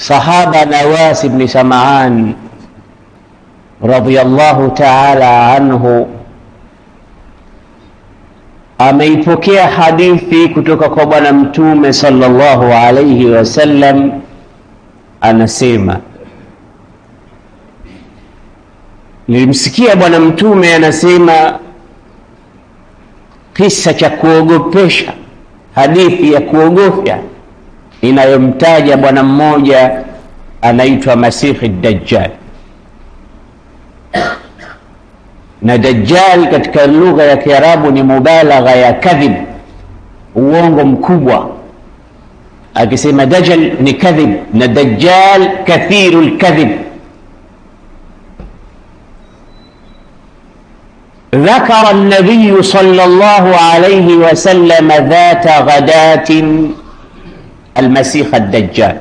sahaba Nawas ibn Sam'an radhiyallahu ta'ala anhu ameipokea hadithi kutoka kwa bwana mtume sallallahu alayhi wasallam. Anasema, nilimsikia bwana mtume anasema kisa cha kuogopesha, hadithi ya kuogofya inayomtaja bwana mmoja anaitwa Masihi Dajjal. Na Dajjal katika lugha ya Kiarabu ni mubalagha ya kadhib, uongo mkubwa. Akisema Dajjal ni kadhib, na Dajjal kathirul kadhib. ذكر النبي صلى الله عليه وسلم ذات غداة المسيح الدجال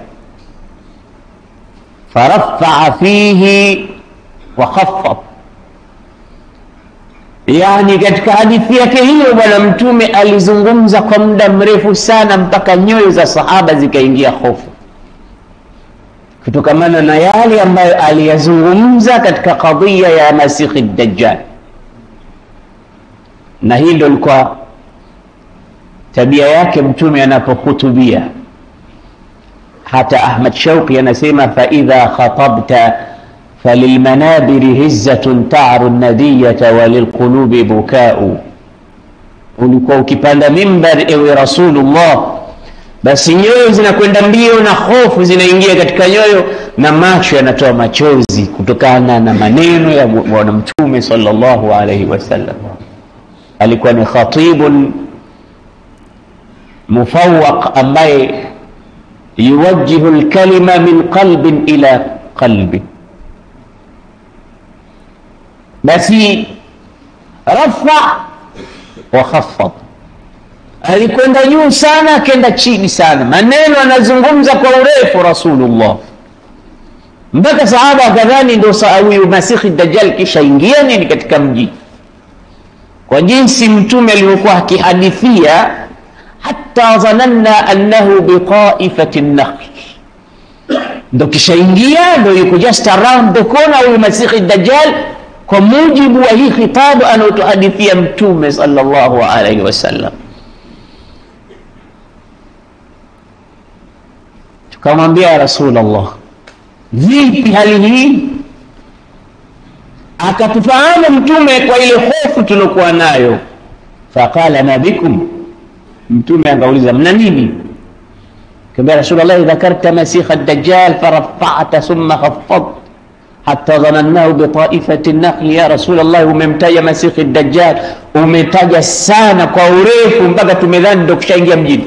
فرفع فيه وخفض. Yani katika hadithi yake hiyo bwana mtume alizungumza kwa muda mrefu sana mpaka nyoyo za sahaba zikaingia hofu kutokamana na yale ambayo aliyazungumza katika kadhia ya Masihi Dajjal. Na hii ndio ilikuwa tabia yake mtume anapohutubia. Hata Ahmad Shauqi anasema, fa idha khatabta falilmanabiri hizzatun ta'ru an-nadiyata walilqulubi buka'u. Ulikuwa ukipanda mimbar ewe Rasulullah, basi nyoyo zinakwenda mbio na hofu zinaingia katika nyoyo na macho yanatoa machozi kutokana na maneno ya bwana mtume sallallahu alayhi wasallam. Alikuwa ni khatibun mufawwaq ambaye yuwajjihu alkalima min qalbin ila qalbi. Basi rafa wa khaffad, alikwenda juu sana kenda chini sana, maneno anazungumza kwa urefu Rasulullah mpaka sahaba kadhani ndio huyu Masihi Dajjal kisha ingia nini katika mji. Kwa jinsi mtume alikuwa akihadithia, hatta zananna annahu biqaifati an-nakhl, ndio kisha ingia ndio yuko just around the corner huyu Masihi Dajjal, kwa mujibu wa hii khitabu anayotuhadithia mtume sallallahu alayhi wasallam. Tukamwambia Rasulullah, vipi hali hii? Akatufahamu mtume kwa ile hofu tulokuwa nayo. Faqala ma bikum, mtume akauliza mna nini? Kama Rasulullah, dhakarta Masiha ad-Dajjal farafa'ta thumma khaffadta hatta dhanannahu bi ta'ifati an-nakhl. Ya Rasulullah, umemtaja Masihi ad-Dajjal, umetaja sana kwa urefu mpaka tumedhani ndio kushaingia mjini.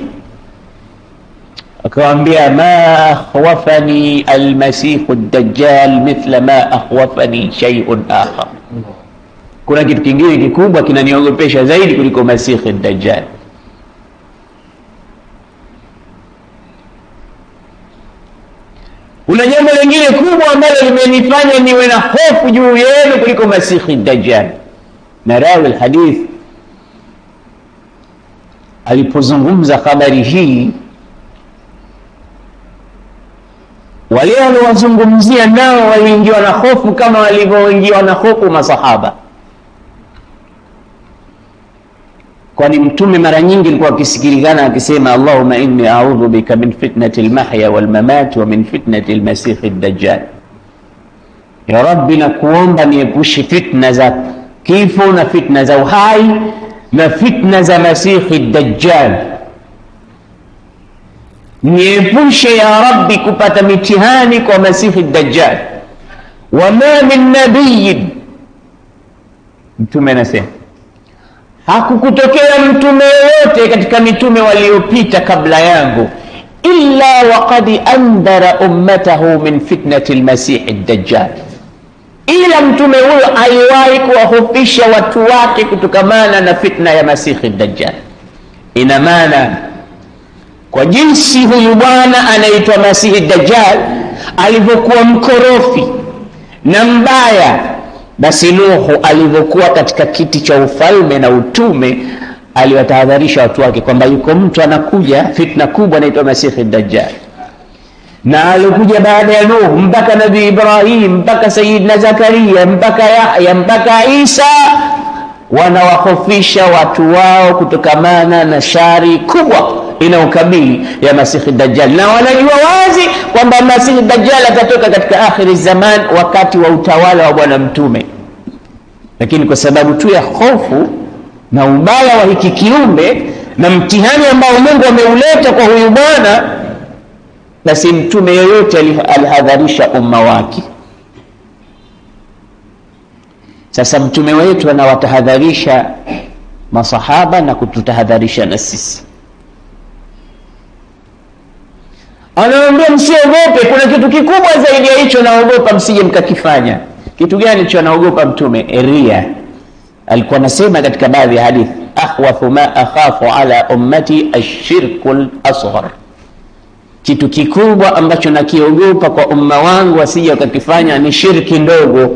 Akamwambia, ma akhwafani al-Masihu ad-Dajjal mithla ma akhwafani shay'un akhar. Kuna kitu kingine kikubwa kinaniogopesha zaidi kuliko Masihi ad-Dajjal. Kuna jambo lingine kubwa ambalo limenifanya niwe na hofu juu yenu kuliko Masihi ad-Dajjal. Na rawi al-hadith alipozungumza habari hii, wale waliowazungumzia nao waliingiwa na hofu kama walivyoingiwa na hofu masahaba. Kwani mtume mara nyingi alikuwa akisikilikana akisema, Allahumma inni a'udhu bika min fitnati al-mahya wal-mamat wa min fitnati al-Masih ad-Dajjal. Ya Rabbi, nakuomba niepushe fitna za kifo na fitna za uhai na fitna za Masih ad-Dajjal. Niepushe ya Rabbi kupata mitihani kwa Masihi ad-Dajjal. Wa ma min nabiyyin, mtume anasema hakukutokea mtume yote katika mitume waliopita kabla yangu illa waqad andara ummatahu min fitnati al-Masih ad-Dajjal, ila mtume huyo aliwahi kuwahofisha watu wake kutokamana na fitna ya Masihi ad-Dajjal. Ina maana kwa jinsi huyu bwana anaitwa Masihi ad-Dajjal alivyokuwa mkorofi na mbaya, basi Nuhu alivyokuwa katika kiti cha ufalme na utume aliwatahadharisha watu wake kwamba yuko mtu anakuja fitna kubwa inaitwa Masihi ad-Dajjal. na alikuja baada ya Nuh mpaka Nabii Ibrahim mpaka Sayyidina Zakaria mpaka Yahya mpaka Isa, wanawahofisha watu wao kutokamana na shari kubwa inaukabili ya Masihi Dajjal, na wanajua wazi kwamba Masihi Dajjal atatoka katika akhiri zaman wakati wa utawala wa bwana mtume. Lakini kwa sababu tu ya hofu na ubaya wa hiki kiumbe na mtihani ambao Mungu ameuleta kwa huyu bwana, basi mtume yoyote alihadharisha umma wake. Sasa mtume wetu anawatahadharisha masahaba na kututahadharisha na sisi. Anawaambia msiogope, kuna kitu kikubwa zaidi ya hicho naogopa msije mkakifanya. Kitu gani hicho anaogopa mtume? Ria. Alikuwa anasema katika baadhi ya hadithi, akhwafu ma akhafu ala ummati ash-shirkul asghar, kitu kikubwa ambacho nakiogopa kwa umma wangu wasije wakakifanya ni shirki ndogo.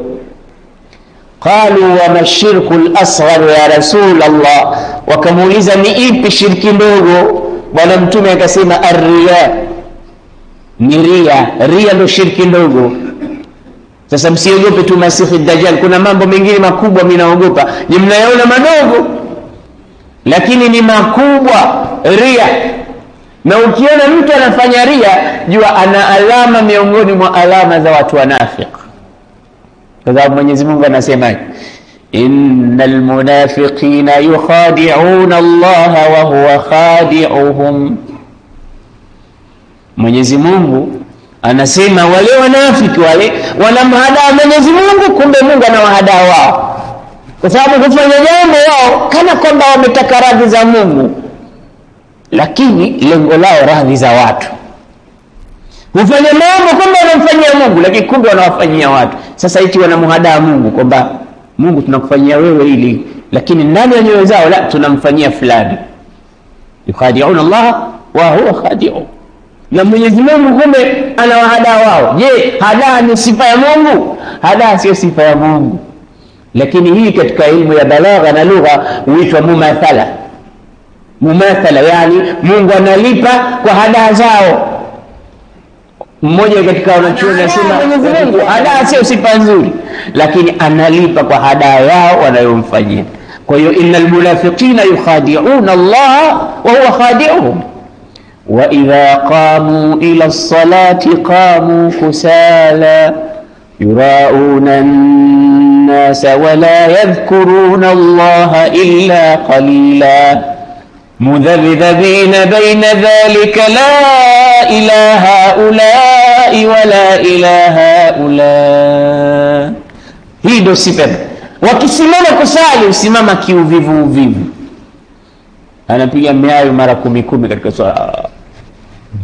Qalu wa mashirkul asghar ya rasul Allah, wakamuuliza ni ipi shirki ndogo? Bwana mtume akasema ar-riya, ni ria. Ria ndio shirki ndogo. Sasa msiogope tu Masihi Dajjal, kuna mambo mengine makubwa mimi naogopa. Ni mnayaona madogo lakini ni makubwa, ria. Na ukiona mtu anafanya ria, jua ana alama miongoni mwa alama za watu wanafiki. Kwa sababu Mwenyezi Mungu anasema innal munafiqina yukhadi'una Allah wa huwa khadi'uhum. Mwenyezi Mungu anasema wale wanafiki wale wanamhadaa Mwenyezi Mungu, kumbe Mungu anawahadaa wao, kwa sababu kufanya jambo wao kana kwamba wametaka radhi za Mungu, lakini lengo lao radhi za watu. Hufanya mambo kwamba wanamfanyia Mungu, lakini kumbe wanawafanyia watu. Sasa eti wanamhadaa Mungu kwamba Mungu tunakufanyia wewe ili, lakini ndani ya nyoyo zao la tunamfanyia fulani. Yukhadi'una Allah wa huwa khadi'u, na Mwenyezi Mungu kumbe anawahadaa wao. Je, hadaa ni sifa ya Mungu? Hadaa sio sifa ya Mungu, lakini hii katika elimu ya balagha na lugha huitwa mumathala. Mumathala yani Mungu analipa kwa hadaa zao. Mmoja katika wanachuoni anasema Mwenyezi Mungu hadaa sio sifa nzuri, lakini analipa kwa hadaa yao wanayomfanyia. Kwa hiyo innal munafiqina yukhadi'una Allah wa huwa khadi'uhum wa idha qamu ila as-salati qamu kusala yura'una an-nasa wa la yadhkuruna Allah illa qalila mudhabdhabina bayna dhalika la ilaha haulai wa la ilaha haula. Hii ndio sifa. Wakisimama kusali usimama kiuvivu uvivu, anapiga miayo mara 10 katika swala,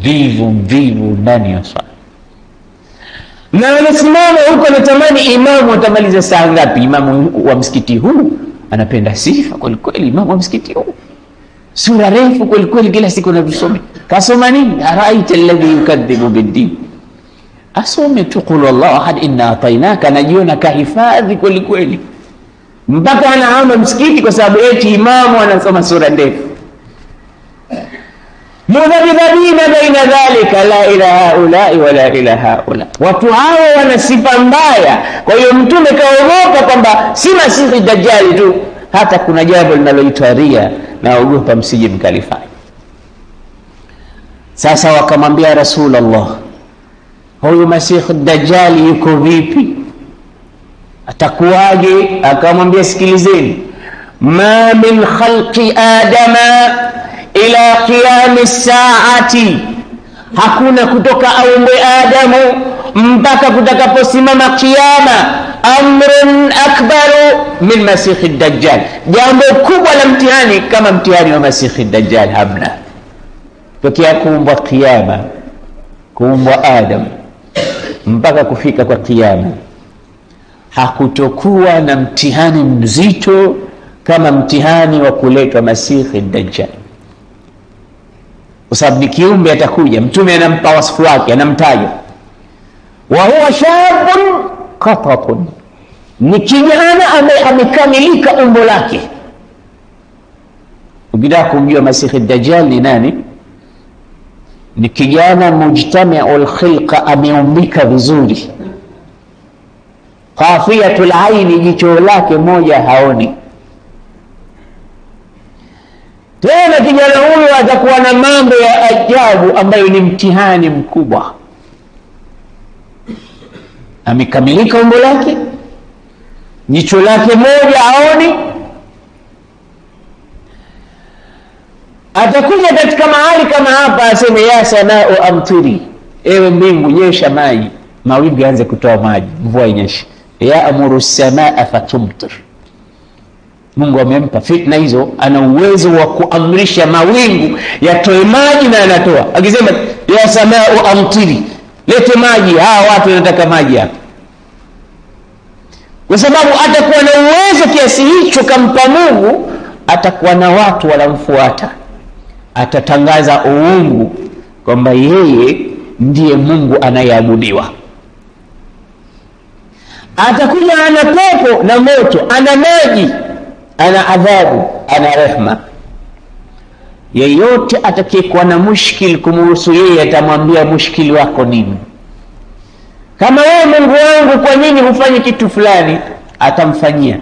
vivu ndani ya swala. Na anasimama huko anatamani imamu atamaliza saa ngapi. Imamu wa msikiti huu anapenda sifa kweli kweli, imamu wa msikiti huu sura refu kweli kweli, kila siku anasoma. Kasoma nini? Araita alladhi yukadhibu bid-din. Asome tu qul wallahu ahad inna atainaka, najiona kahifadhi kweli kweli, mpaka anaama msikiti kwa sababu eti imamu anasoma sura ndefu. Mudhabidhabina baina dhalika la ilaha haulai wa la ilaha haula. Watu hao wana sifa mbaya. Kwa hiyo mtume kaogopa kwamba si Masihi Dajjali tu, hata kuna jambo linaloitwa ria, naogopa msije mkalifanya. Sasa wakamwambia Rasulullah, huyu Masihi Dajjali yuko vipi, atakuwaje? Akamwambia sikilizeni, ma min khalqi adama ila qiyami saati, hakuna kutoka aumbwe Adamu mpaka kutakaposimama kiyama, amrun akbaru min Masihi Dajjal, jambo kubwa la mtihani kama mtihani wa Masihi Dajjal hamna. Tokea kuumbwa kiyama, kuumbwa Adam mpaka kufika kwa kiyama, hakutokuwa na mtihani mzito kama mtihani wa kuletwa Masihi Dajjal. Kwa sababu ni kiumbe atakuja, mtume anampa wasifu wake, anamtaja wa huwa shabun qatatun, ni kijana ambaye amekamilika umbo lake. Ukitaka kumjua Masihi Dajjal ni nani, ni kijana mujtami'ul khilqa, ameumbika vizuri, qafiyatul aini, jicho lake moja haoni. Tena kijana huyo atakuwa na mambo ya ajabu ambayo ni mtihani mkubwa. Amekamilika umbo lake, jicho lake moja haoni. Atakuja katika mahali kama hapa aseme ya sanaa amtiri, ewe mbingu nyesha maji, mawingu yaanze kutoa maji, mvua inyeshe. Ya amuru samaa fatumtir. Mungu amempa fitna hizo, ana uwezo wa kuamrisha mawingu yatoe maji na anatoa. Akisema ya samaa amtiri, lete maji, hawa watu wanataka maji hapa. Kwa sababu atakuwa na uwezo kiasi hicho kampa Mungu, atakuwa na watu wanamfuata. Atatangaza uungu kwamba yeye ndiye Mungu anayeabudiwa. Atakuja ana pepo na moto, ana maji, ana adhabu, ana rehma. Yeyote atakayekuwa na mushkil kumhusu yeye atamwambia mushkili wako nini. Kama wewe Mungu wangu kwa nini hufanye kitu fulani, atamfanyia.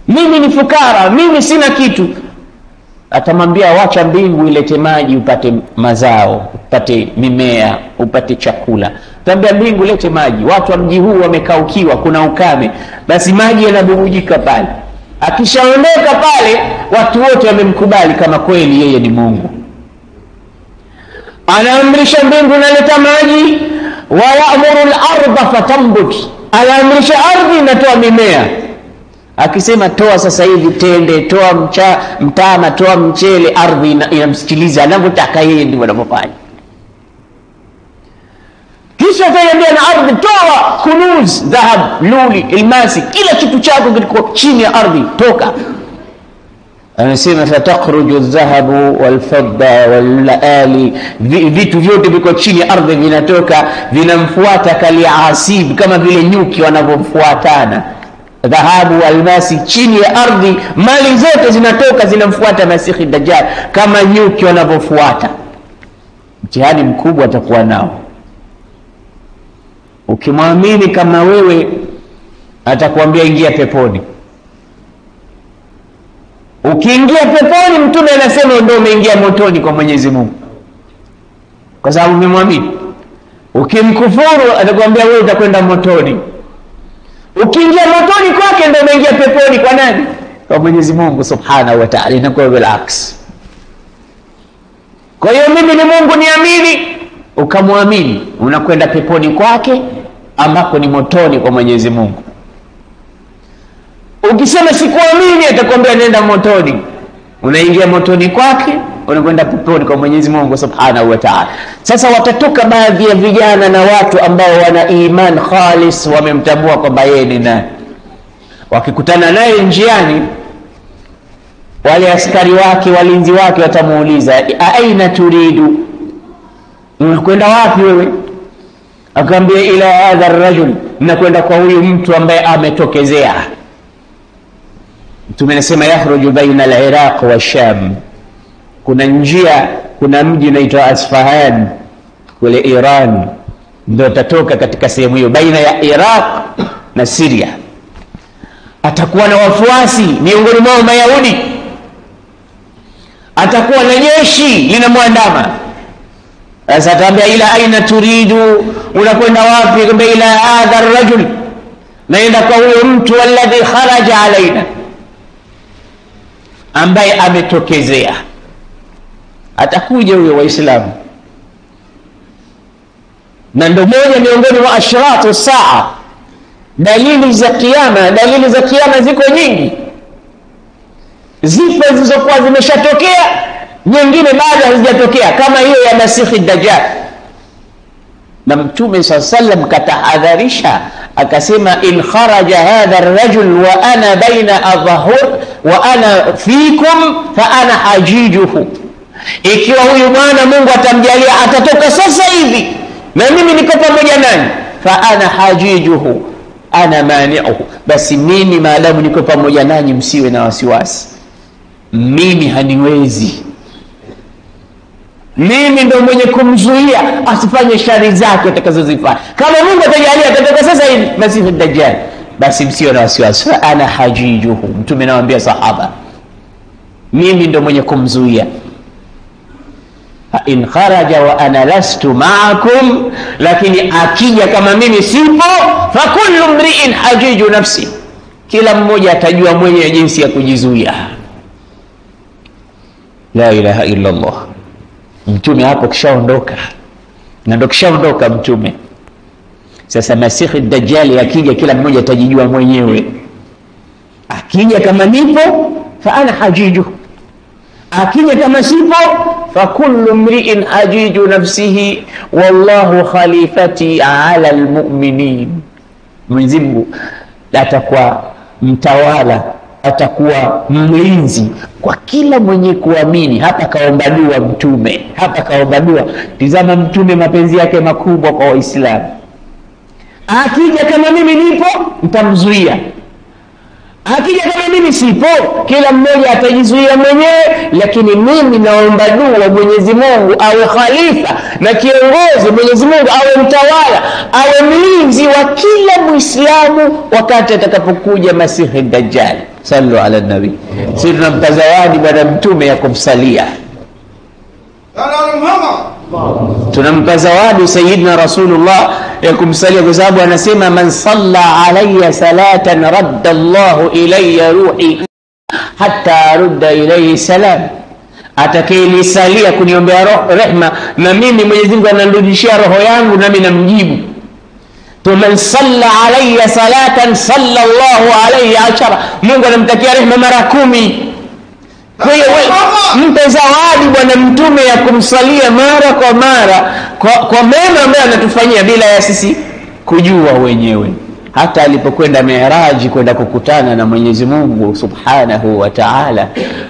Mimi ni fukara, mimi sina kitu, atamwambia wacha mbingu ilete maji upate mazao, upate mimea, upate chakula. Atamwambia mbingu lete maji, watu wa mji huu wamekaukiwa, kuna ukame, basi maji yanabubujika pale. Akishaondoka pale watu wote wamemkubali kama kweli yeye ni Mungu. Anaamrisha mbingu naleta maji, wa ya'muru al-ardha fatambut, anaamrisha ardhi inatoa mimea. Akisema toa sasa hivi tende, toa mtama, toa mchele, ardhi inamsikiliza, anavyotaka yeye ndivyo anavyofanya. Kisha ataambia na ardhi toa kunuz, dhahab, luli, almasi, kila kitu chako kiko chini ya ardhi, toka. Anasema fatakhruju adh-dhahabu wal-fidda wal-laali, vitu vyote viko chini ya ardhi vinatoka, vinamfuata kaliasib, kama vile nyuki wanavyofuatana. Dhahabu, almasi, chini ya ardhi mali zote zinatoka zinamfuata Masihi Dajjal kama nyuki wanavyofuata. Mtihani mkubwa atakuwa nao. Ukimwamini kama wewe, atakwambia ingia peponi. Ukiingia peponi, Mtume anasema ndio umeingia motoni kwa Mwenyezi Mungu, kwa sababu umemwamini. Ukimkufuru, atakwambia wewe utakwenda motoni. Ukiingia motoni kwake ndio umeingia peponi kwa nani? Kwa Mwenyezi Mungu Subhanahu wa Ta'ala. Inakuwa bilaks. Kwa hiyo mimi ni Mungu niamini, ukamwamini, unakwenda peponi kwake ambako ni motoni kwa Mwenyezi Mungu. Ukisema sikuamini, atakwambia nenda motoni. Unaingia motoni kwake, unakwenda peponi kwa Mwenyezi Mungu Subhanahu wa Ta'ala. Sasa watatoka baadhi ya vijana na watu ambao wana iman khalis, wamemtambua kwamba yeye ni nani. Wakikutana naye njiani, wale askari wake, walinzi wake watamuuliza aina turidu, unakwenda wapi wewe? Akamwambia ila hadha ar-rajul, nakwenda kwa huyu mtu ambaye ametokezea. Mtume anasema yakhruju baina al-Iraq wa Sham, kuna njia, kuna mji unaitwa Asfahan kule Iran, ndio tatoka katika sehemu hiyo baina ya Iraq na Syria. Atakuwa na wafuasi miongoni mwao Mayahudi, atakuwa na jeshi linamwandama. Sasa ataambia ila aina turidu, unakwenda wapi? Akamwambia ila hadha ar-rajul, naenda kwa huyo mtu alladhi kharaja alaina, ambaye ametokezea. Atakuja huyo Waislamu, na ndio moja miongoni mwa ashratu saa, dalili za kiyama. Dalili za kiyama ziko nyingi, zipo zilizokuwa zimeshatokea, nyingine bado hazijatokea, kama hiyo ya Masihi Dajjal. Na Mtume sallam katahadharisha akasema in kharaja hadha ar-rajul wa ana baina adhhur wa ana fikum fa ana hajijuhu, ikiwa huyu bwana Mungu atamjalia atatoka sasa hivi na mimi niko pamoja nanyi, fa ana hajijuhu ana mani'uhu, basi mimi maadamu niko pamoja nanyi msiwe na wasiwasi, mimi haniwezi. mimi ndo mwenye kumzuia asifanye shari zake atakazozifanya. Kama Mungu atajalia atatoka sasa hivi Masihi Dajjal, basi msio na wasiwasi, ana hajijuhu. Mtume anawaambia sahaba, mimi ndo mwenye kumzuia. In kharaja wa ana lastu ma'akum, lakini akija kama mimi sipo, fa kullu mri'in hajiju nafsi, kila mmoja atajua mwenye jinsi ya kujizuia. La ilaha illa Allah. Mtume hapo kishaondoka, na ndo kishaondoka mtume. Sasa Masihi Dajjal akija, kila mmoja atajijua mwenyewe. Akija kama nipo, fa ana hajiju, akija kama sipo, fa kullu mri'in hajiju nafsihi wallahu khalifati ala almu'minin. Mwenyezi Mungu atakuwa mtawala, atakuwa mlinzi kwa kila mwenye kuamini. Hapa kaomba dua mtume, hapa kaomba dua. Tazama mtume mapenzi yake makubwa kwa Waislamu. Akija kama mimi nipo, nitamzuia. Akija kama mimi sipo, kila mmoja atajizuia mwenyewe. Lakini mimi naomba dua Mwenyezi Mungu awe khalifa na kiongozi, Mwenyezi Mungu awe mtawala, awe mlinzi wa kila Muislamu wakati atakapokuja Masihi Dajjal. Sallu ala nabi. Sisi tunampa zawadi bwana mtume ya kumsalia. Tunampa zawadi Sayyidina Rasulullah ya kumsalia, kwa sababu anasema man salla alayya salatan radda Allahu ilayya ruhi hatta rudda ilayhi salam. Atakayenisalia kuniombea rehma, na mimi Mwenyezi Mungu ananirudishia roho yangu nami namjibu. To man salla alayya salatan sallallahu alayhi ashara, Mungu anamtakia rehma mara 10. Kwa hiyo mpe zawadi bwana mtume ya kumsalia mara kwa mara kwa mema ambayo anatufanyia bila ya sisi kujua wenyewe. Hata alipokwenda Mi'raji kwenda kukutana na Mwenyezi Mungu Subhanahu wa Ta'ala,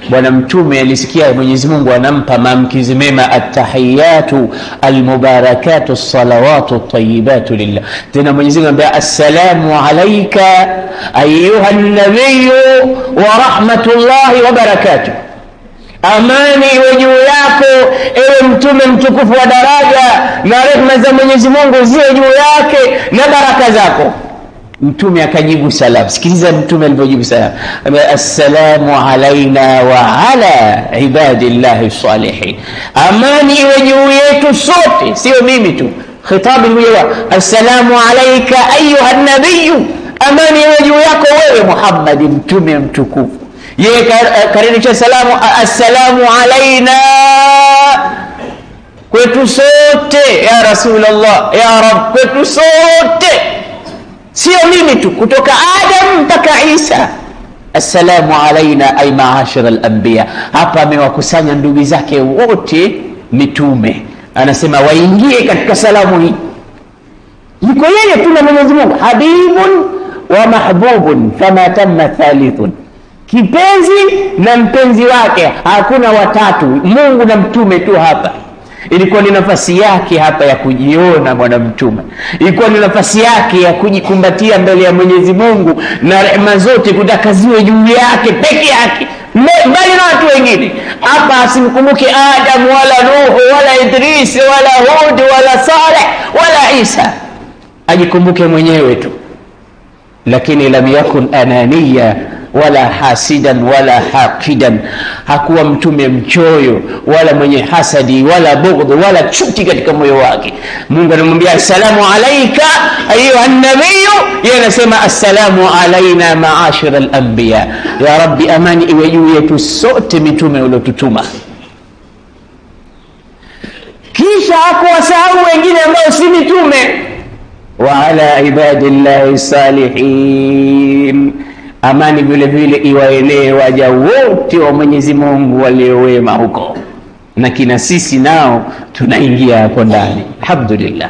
bwana mtume alisikia Mwenyezi Mungu anampa maamkizi mema, at-tahiyatu al-mubarakatu as-salawatu at-tayyibatu lillah. Tena Mwenyezi Mungu anambia assalamu alayka ayyuha an-nabiyyu wa rahmatullahi wa barakatuh. Amani iwe juu yako ewe mtume mtukufu wa daraja, na rehema za Mwenyezi Mungu ziwe juu yake na baraka zako. Mtume akajibu salam. Sikiliza mtume alivyojibu salam. Assalamu alaina wa ala ibadillahi salihin. Amani iwe juu yetu sote, sio mimi tu. Khitabu huwa assalamu alayka ayuha nabiyyu, amani iwe juu yako wewe Muhammad mtume mtukufu. Yeye karibisha salamu, assalamu alaina, kwetu sote ya Rasulullah, ya Rabb, kwetu sote, sio mimi tu, kutoka Adam mpaka Isa. Assalamu alaina ay ma'ashara al-anbiya. Hapa amewakusanya ndugu zake wote mitume, anasema waingie katika salamu hii. Yuko yeye tu na Mwenyezi Mungu, habibun wa mahbubun fama tamma thalithun, kipenzi na mpenzi wake, hakuna watatu, Mungu na mtume tu. Hapa ilikuwa ni nafasi yake hapa ya kujiona bwana mtume, ilikuwa ni nafasi yake ya kujikumbatia mbele ya Mwenyezi Mungu na rehema zote kutaka ziwe juu yake peke yake, mbali na watu wengine. Hapa asimkumbuke Adam wala Nuhu wala Idris wala Hud wala Saleh wala Isa, ajikumbuke mwenyewe tu. Lakini lam yakun ananiya wala hasidan wala haqidan, hakuwa mtume mchoyo wala mwenye hasadi wala bughdh wala chuki katika moyo wake. Mungu anamwambia assalamu alayka ayuha nabiyyu, yeye anasema assalamu alaina ma'ashara al-anbiya. Ya Rabbi, amani iwe juu yetu sote mitume uliotutuma. Kisha hakuwasahau wengine ambao si mitume, wa ala ibadillahi salihin, amani vile vile iwaenee waja wote wa Mwenyezi Mungu waliowema huko, na kina sisi nao tunaingia hapo ndani. Alhamdulillah,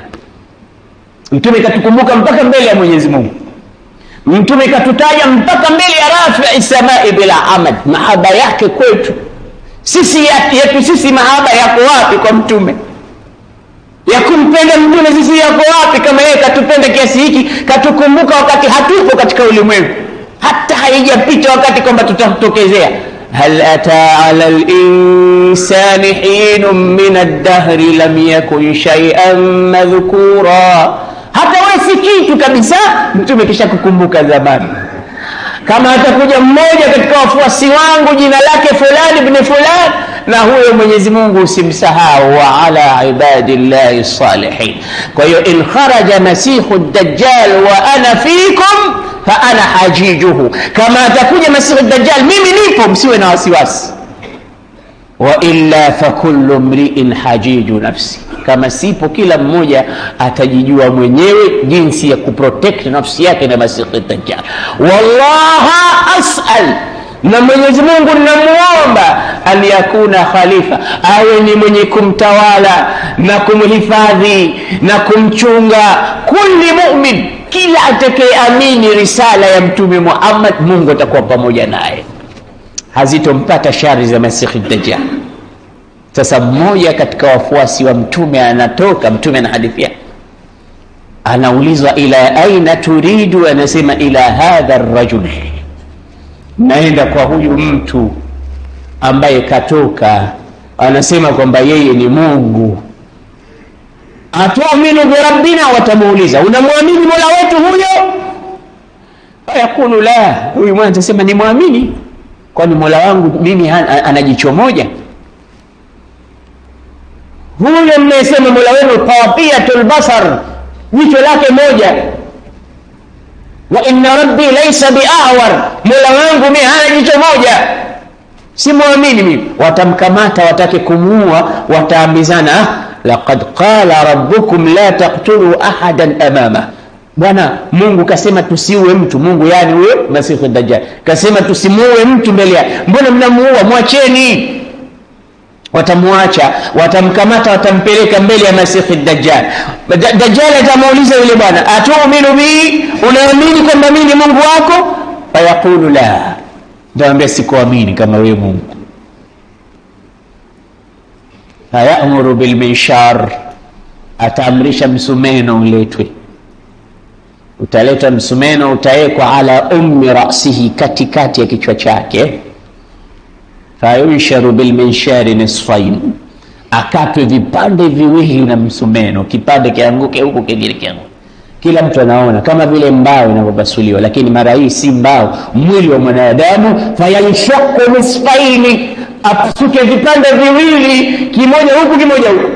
mtume katukumbuka mpaka mbele ya Mwenyezi Mungu, mtume katutaja mpaka mbele ya rafi samai bila amad. Mahaba yake kwetu sisi yetu sisi, mahaba yako wapi kwa mtume? Ya kumpenda mtume sisi yako wapi kama yeye katupenda kiasi hiki, katukumbuka wakati hatupo katika ulimwengu, hata haijapita wakati kwamba tutatokezea. هل أتى على الإنسان حين من الدهر لم يكن شيئا مذكورا. hata wewe si kitu kabisa, mtume kisha kukumbuka zamani. Kama atakuja mmoja katika wafuasi wangu jina lake fulani ibn fulani, na huyo Mwenyezi Mungu usimsahau, wa ala ibadillahi salihin. Kwa hiyo in kharaja masihu ad-dajjal wa ana fikum fa ana hajijuhu, kama atakuja masihu ad-dajjal mimi nipo, msiwe na wasiwasi. Wa illa fa kullu mri'in hajiju nafsi, kama sipo kila mmoja atajijua mwenyewe jinsi ya kuprotect nafsi yake na masihu ad-dajjal. Wallaha as'al, na Mwenyezi Mungu ninamuomba an yakuna khalifa, awe ni mwenye kumtawala na kumhifadhi na kumchunga kulli mu'min, kila atakayeamini risala ya Mtume Muhammad, Mungu atakuwa pamoja naye, hazitompata shari za Masihi Dajjal. Sasa mmoja katika wafuasi wa Mtume anatoka, Mtume anahadithia, anaulizwa ila aina turidu, anasema ila hadha ar-rajul, naenda kwa huyu mtu ambaye katoka, anasema kwamba yeye ni Mungu. Atuaminu bi rabbina, watamuuliza unamwamini Mola wetu huyo? Yakulu la, huyu mwana atasema ni muamini, kwani Mola wangu mimi ana jicho moja? Huyo mnasema Mola wenu tawafiyatul basar, jicho lake moja. Wa inna rabbi laysa bi'awar, Mola wangu mimi hana jicho moja, si muamini mimi. Watamkamata, watake kumuua, wataambizana, laqad qala rabbukum la taqtulu ahadan amama, Bwana Mungu kasema tusiue mtu. Mungu yani huyo Masihi Dajjal kasema tusimuue mtu mbele yake, mbona mnamuua? Mwacheni. Watamwacha, watamkamata, watampeleka mbele ya Masihi Dajjal. Dajjal atamuuliza yule bwana, atu'minu bi, unaamini kwamba mimi ni Mungu wako? Fayaqulu la, ndio sikuamini kama wewe Mungu. Hayamuru bil minshar, ataamrisha msumeno uletwe. Utaleta msumeno, utawekwa ala ummi ra'sihi, katikati ya kichwa chake. Fayunsharu bil minshari nisfain, akatwe vipande viwili na msumeno, kipande kianguke huko, kingine kianguke. Kila mtu anaona kama vile mbao inavyopasuliwa, lakini mara hii si mbao, mwili wa mwanadamu. Fayanshaqqu nisfaini, apasuke vipande viwili, kimoja huku kimoja huku.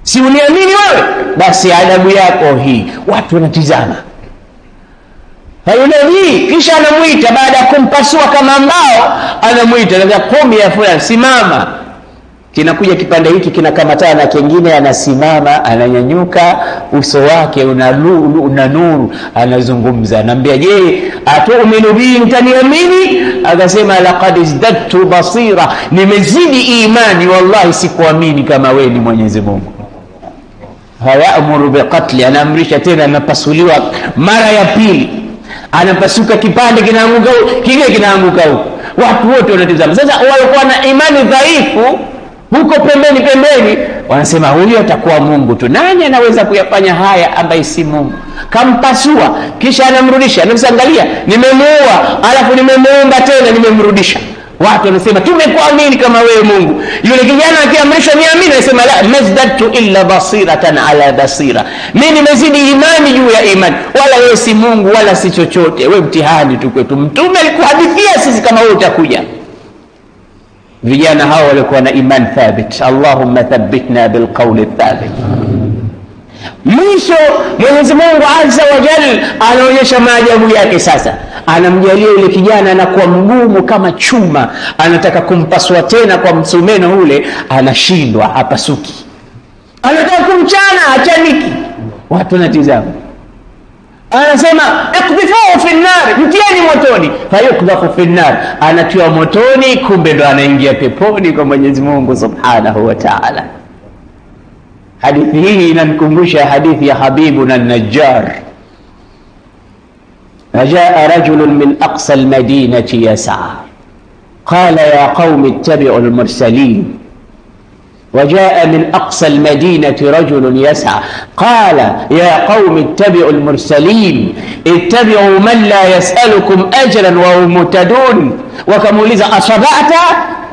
Si uniamini wewe? Basi adabu yako hii. Watu wanatizama. Hayunabii, kisha anamuita baada ya kumpasua kama mbao, anamuita, anambia qum ya fulani, simama. Kinakuja kipande hiki kinakamatana na kingine, anasimama, ananyanyuka, uso wake una nuru, anazungumza, anambia je, atu'minu bi, mtaniamini? Akasema laqad izdadtu basira, nimezidi imani, wallahi sikuamini kama wewe ni Mwenyezi Mungu. Hayamuru biqatli, anaamrisha tena, anapasuliwa mara ya pili, anapasuka kipande, kinaanguka kingine kinaanguka huko. Watu wote wanatazama. Sasa walikuwa na imani dhaifu huko pembeni, wanasema huyo atakuwa Mungu tu. Nani anaweza kuyafanya haya ambaye si Mungu? Kampasua kisha anamrudisha, anamsangalia, nimemuua alafu nimemuomba tena nimemrudisha. Watu wanasema tumekuamini kama wewe Mungu. Yule kijana akiamrishwa niamini, anasema la mazdadtu illa basiratan ala basira, mimi nimezidi imani juu ya imani, wala wewe si Mungu wala si chochote, wewe mtihani tu kwetu. Mtume alikuhadithia sisi kama wewe utakuja. Vijana hao walikuwa na imani thabit. Allahumma thabbitna bil qawli thabit. Mwisho Mwenyezi Mungu Azza wa Jalla anaonyesha maajabu yake. Sasa anamjalia yule kijana anakuwa mgumu kama chuma, anataka kumpasua tena kwa msumeno ule, anashindwa, hapasuki. Anataka kumchana, achaniki. Watu wanatizama. Anasema iqdhifuhu fi an-nar, mtieni motoni. Fayuqdhafu fi an-nar, anatiwa motoni, kumbe ndo anaingia peponi kwa Mwenyezi Mungu Subhanahu wa Ta'ala. Hadithi hii inanikumbusha hadithi ya Habibuna an-Najjar. Jaa rajulun min aqsa al-madinati yas'a, qala ya qaumi ittabi'u al-mursalin وجاء من أقصى المدينة رجل يسعى قال يا قوم اتبعوا المرسلين اتبعوا من لا يسألكم أجرا وهم مهتدون. وكموليزا أصبعت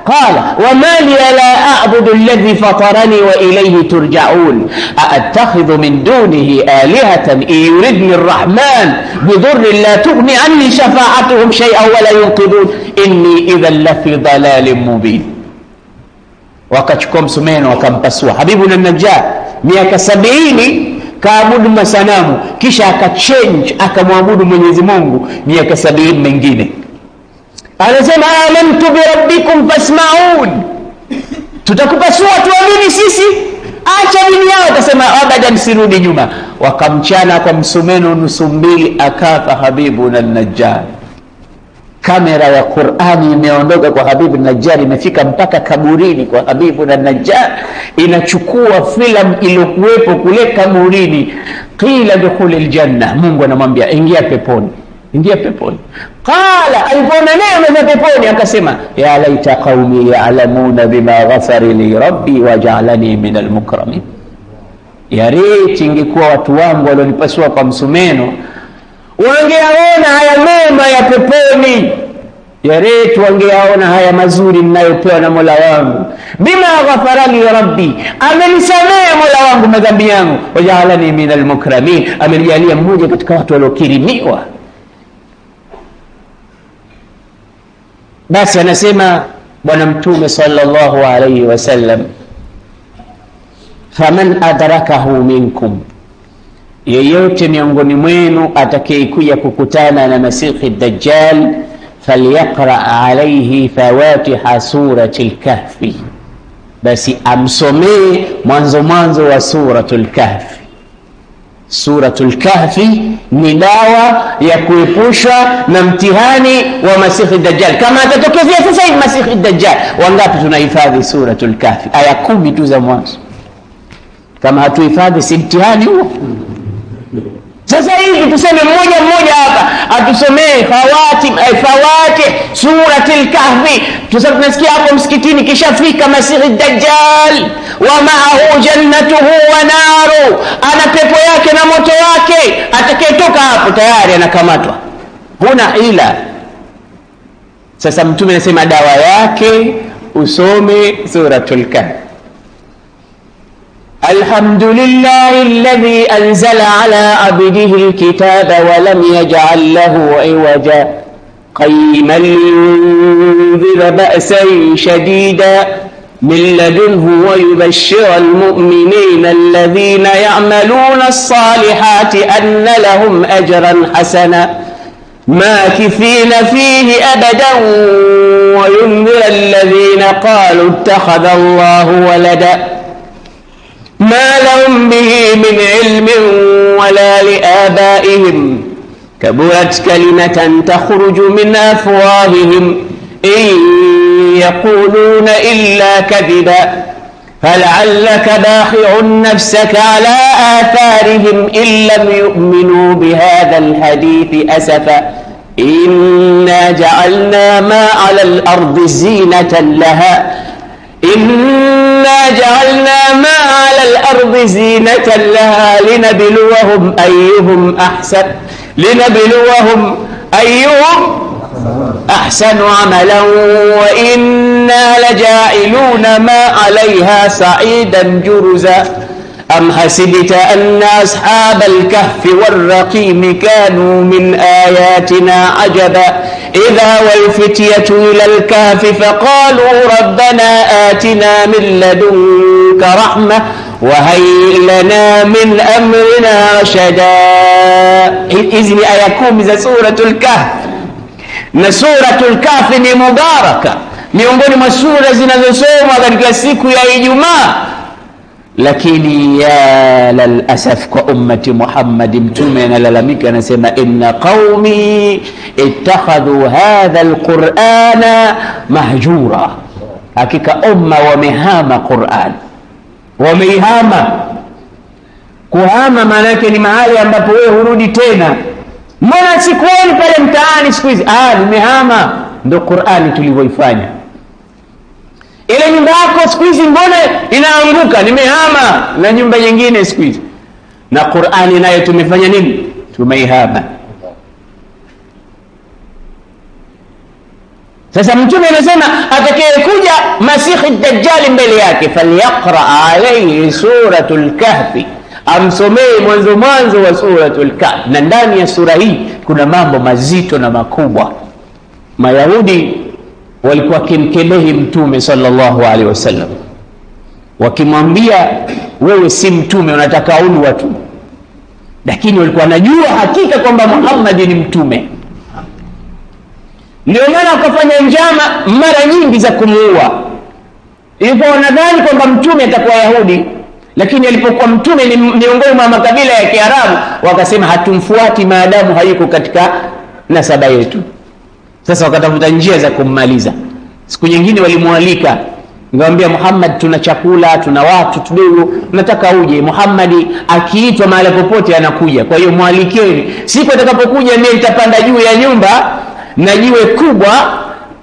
قال وما لي لا أعبد الذي فطرني وإليه ترجعون أأتخذ من دونه آلهة إن يردني الرحمن بضر لا تغني عني شفاعتهم شيئا ولا ينقذون إني إذا لفي ضلال مبين. wakachukua msumeno wakampasua Habibuna Najjar. Miaka 70 kaabudu masanamu, kisha akachange akamwabudu Mwenyezi Mungu miaka 70 mengine. Anasema amantu bi rabbikum fasma'un, tutakupasua tuamini sisi, acha dini yao. Akasema abadan, sirudi nyuma. Wakamchana kwa msumeno nusu mbili, akafa Habibuna Najjar. Kamera ya Qur'ani imeondoka kwa Habibuna Najjar, imefika mpaka kaburini kwa Habibuna Najjar, inachukua filamu iliyokuwepo kule kaburini. Qila dukhulil janna, Mungu anamwambia ingia peponi, ingia peponi. Qala, alipoona neema za peponi akasema ya laita qaumi ya'lamuna bima ghafara li rabbi waj'alani minal mukramin. Ya riti ingekuwa watu wangu walionipasua kwa msumeno wangeaona haya mema ya peponi, ya riti wangeaona haya mazuri ninayopewa na Mola wangu. Bima ghafara li rabbi, amenisamehe Mola wangu madhambi yangu, waj'alani minal mukramin, amenijalia mmoja katika watu waliokirimiwa. Basi anasema bwana Mtume sallallahu alayhi wasallam, faman adrakahu minkum, yeyote miongoni mwenu atakayekuja kukutana na Masihi Dajjal, falyaqra alayhi fawatiha suratul kahfi, basi amsomee mwanzo wa suratul kahfi. Suratul kahfi ni dawa ya kuepusha na mtihani wa Masihi Dajjal. Kama atatokezea sasa hivi Masihi Dajjal, wangapi tunahifadhi suratul kahfi? Aya 10 tu za mwanzo. Kama hatuhifadhi si mtihani huo. Sasa hivi tuseme mmoja hapa atusomee fawati suratul kahfi. Tunasikia hapo msikitini kishafika Masihi Dajjal, wa ma'ahu jannatuhu wa naru, ana pepo yake na moto wake. Atakayetoka hapo tayari anakamatwa, huna ila. Sasa Mtume anasema dawa yake usome suratul kahfi. الحمد لله الذي أنزل على عبده الكتاب ولم يجعل له عوجا قيما لينذر بأسا شديدا من لدنه ويبشر المؤمنين الذين يعملون الصالحات أن لهم أجرا حسنا ماكثين فيه أبدا وينذر الذين قالوا اتخذ الله ولدا ما لهم به من علم ولا لآبائهم كبرت كلمة تخرج من أفواههم إن يقولون إلا كذبا فلعلك باخع نفسك على آثارهم إن لم يؤمنوا بهذا الحديث أسفا إنا جعلنا ما على الأرض زينة لها إنا جعلنا ما على الأرض زينة لها لنبلوهم أيهم أحسن عملا وإنا لجاعلون ما عليها صعيدا جرزا أم حسبت أن أصحاب الكهف والرقيم كانوا من آياتنا عجبا إذا والفتية إلى الكهف فقالوا ربنا آتنا من لدنك رحمة وهيئ لنا من أمرنا رشدا. إذن آيكم إذا سورة الكهف. سورة الكهف ni mubaraka, miongoni mwa sura zinazosomwa katika siku ya Ijumaa. Lakini ya lalasaf kwa ummati Muhammad, Mtume analalamika anasema inna qaumi ittakhadhu hadha alqur'ana mahjura, hakika umma wamehama Qur'an, wameihama. Kuhama maana yake ni mahali ambapo wewe hurudi tena. Mbona sikuoni pale mtaani siku hizi? Nimehama. Ndio Qur'ani tulivyoifanya. ile nyumba yako siku hizi mbona inaanguka, nimehama na nyumba nyingine siku hizi. Na Qur'ani nayo tumefanya nini? Tumeihama. Sasa mtume anasema atakayekuja Masihi Dajjal mbele yake, falyaqra alayhi suratul kahfi, amsomee mwanzo wa suratul kahf. Na ndani ya sura hii kuna mambo mazito na makubwa. Mayahudi walikuwa kimkelehi mtume sallallahu alaihi wasallam, wakimwambia wewe si mtume, unataka ulu watu. Lakini walikuwa wanajua hakika kwamba Muhammad ni mtume. Ndio maana wakafanya njama mara nyingi za kumuua. Ilikuwa wanadhani kwamba mtume atakuwa Yahudi, lakini alipokuwa mtume ni miongoni mwa makabila ya Kiarabu, wakasema hatumfuati maadamu hayuko katika nasaba yetu. Sasa wakatafuta njia za kummaliza. Siku nyingine walimwalika, ngawambia Muhammad, tuna chakula, tuna watu tudogo, tunataka uje. Muhammad akiitwa mahali popote anakuja, kwa hiyo mwalikeni. Siku atakapokuja mimi nitapanda juu ya nyumba na jiwe kubwa,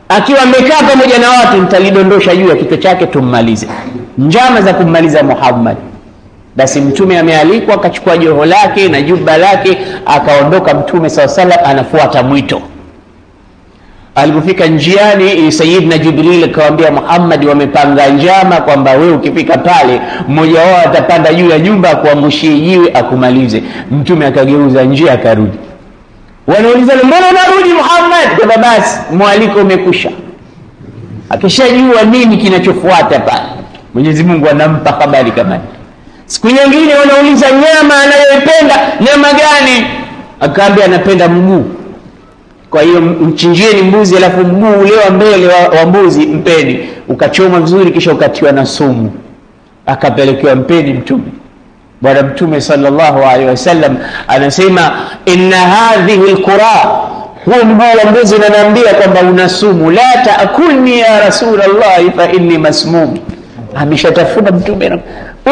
akiwa amekaa pamoja na watu nitalidondosha juu ya kichwa chake tummalize. Njama za kummaliza Muhammad. Basi mtume amealikwa, akachukua joho lake na juba lake, akaondoka mtume SAW anafuata mwito. Alipofika njiani, Sayyidina Jibril akamwambia Muhammad, wamepanga njama kwamba wewe ukifika pale mmoja wao atapanda juu ya nyumba kuangushia jiwe akumalize. Mtume akageuza njia akarudi. Wanauliza, mbona unarudi Muhammad? Kwa basi mwaliko umekusha. Akishajua nini kinachofuata pale, Mwenyezi Mungu anampa habari kama. Siku nyingine wanauliza nyama anayoipenda nyama gani? Akaambia anapenda mguu. Kwa hiyo mchinjieni mbuzi, alafu mguu ule wa mbele wa mbuzi mpeni, ukachoma vizuri, kisha ukatiwa na sumu. Akapelekewa mpeni mtume. Bwana Mtume sallallahu alaihi wasallam anasema, inna hadhihi alqura, huo mguu wa mbuzi unaniambia kwamba una sumu, la taakulni ya Rasulullah fa inni masmum. Ameshatafuna mtume,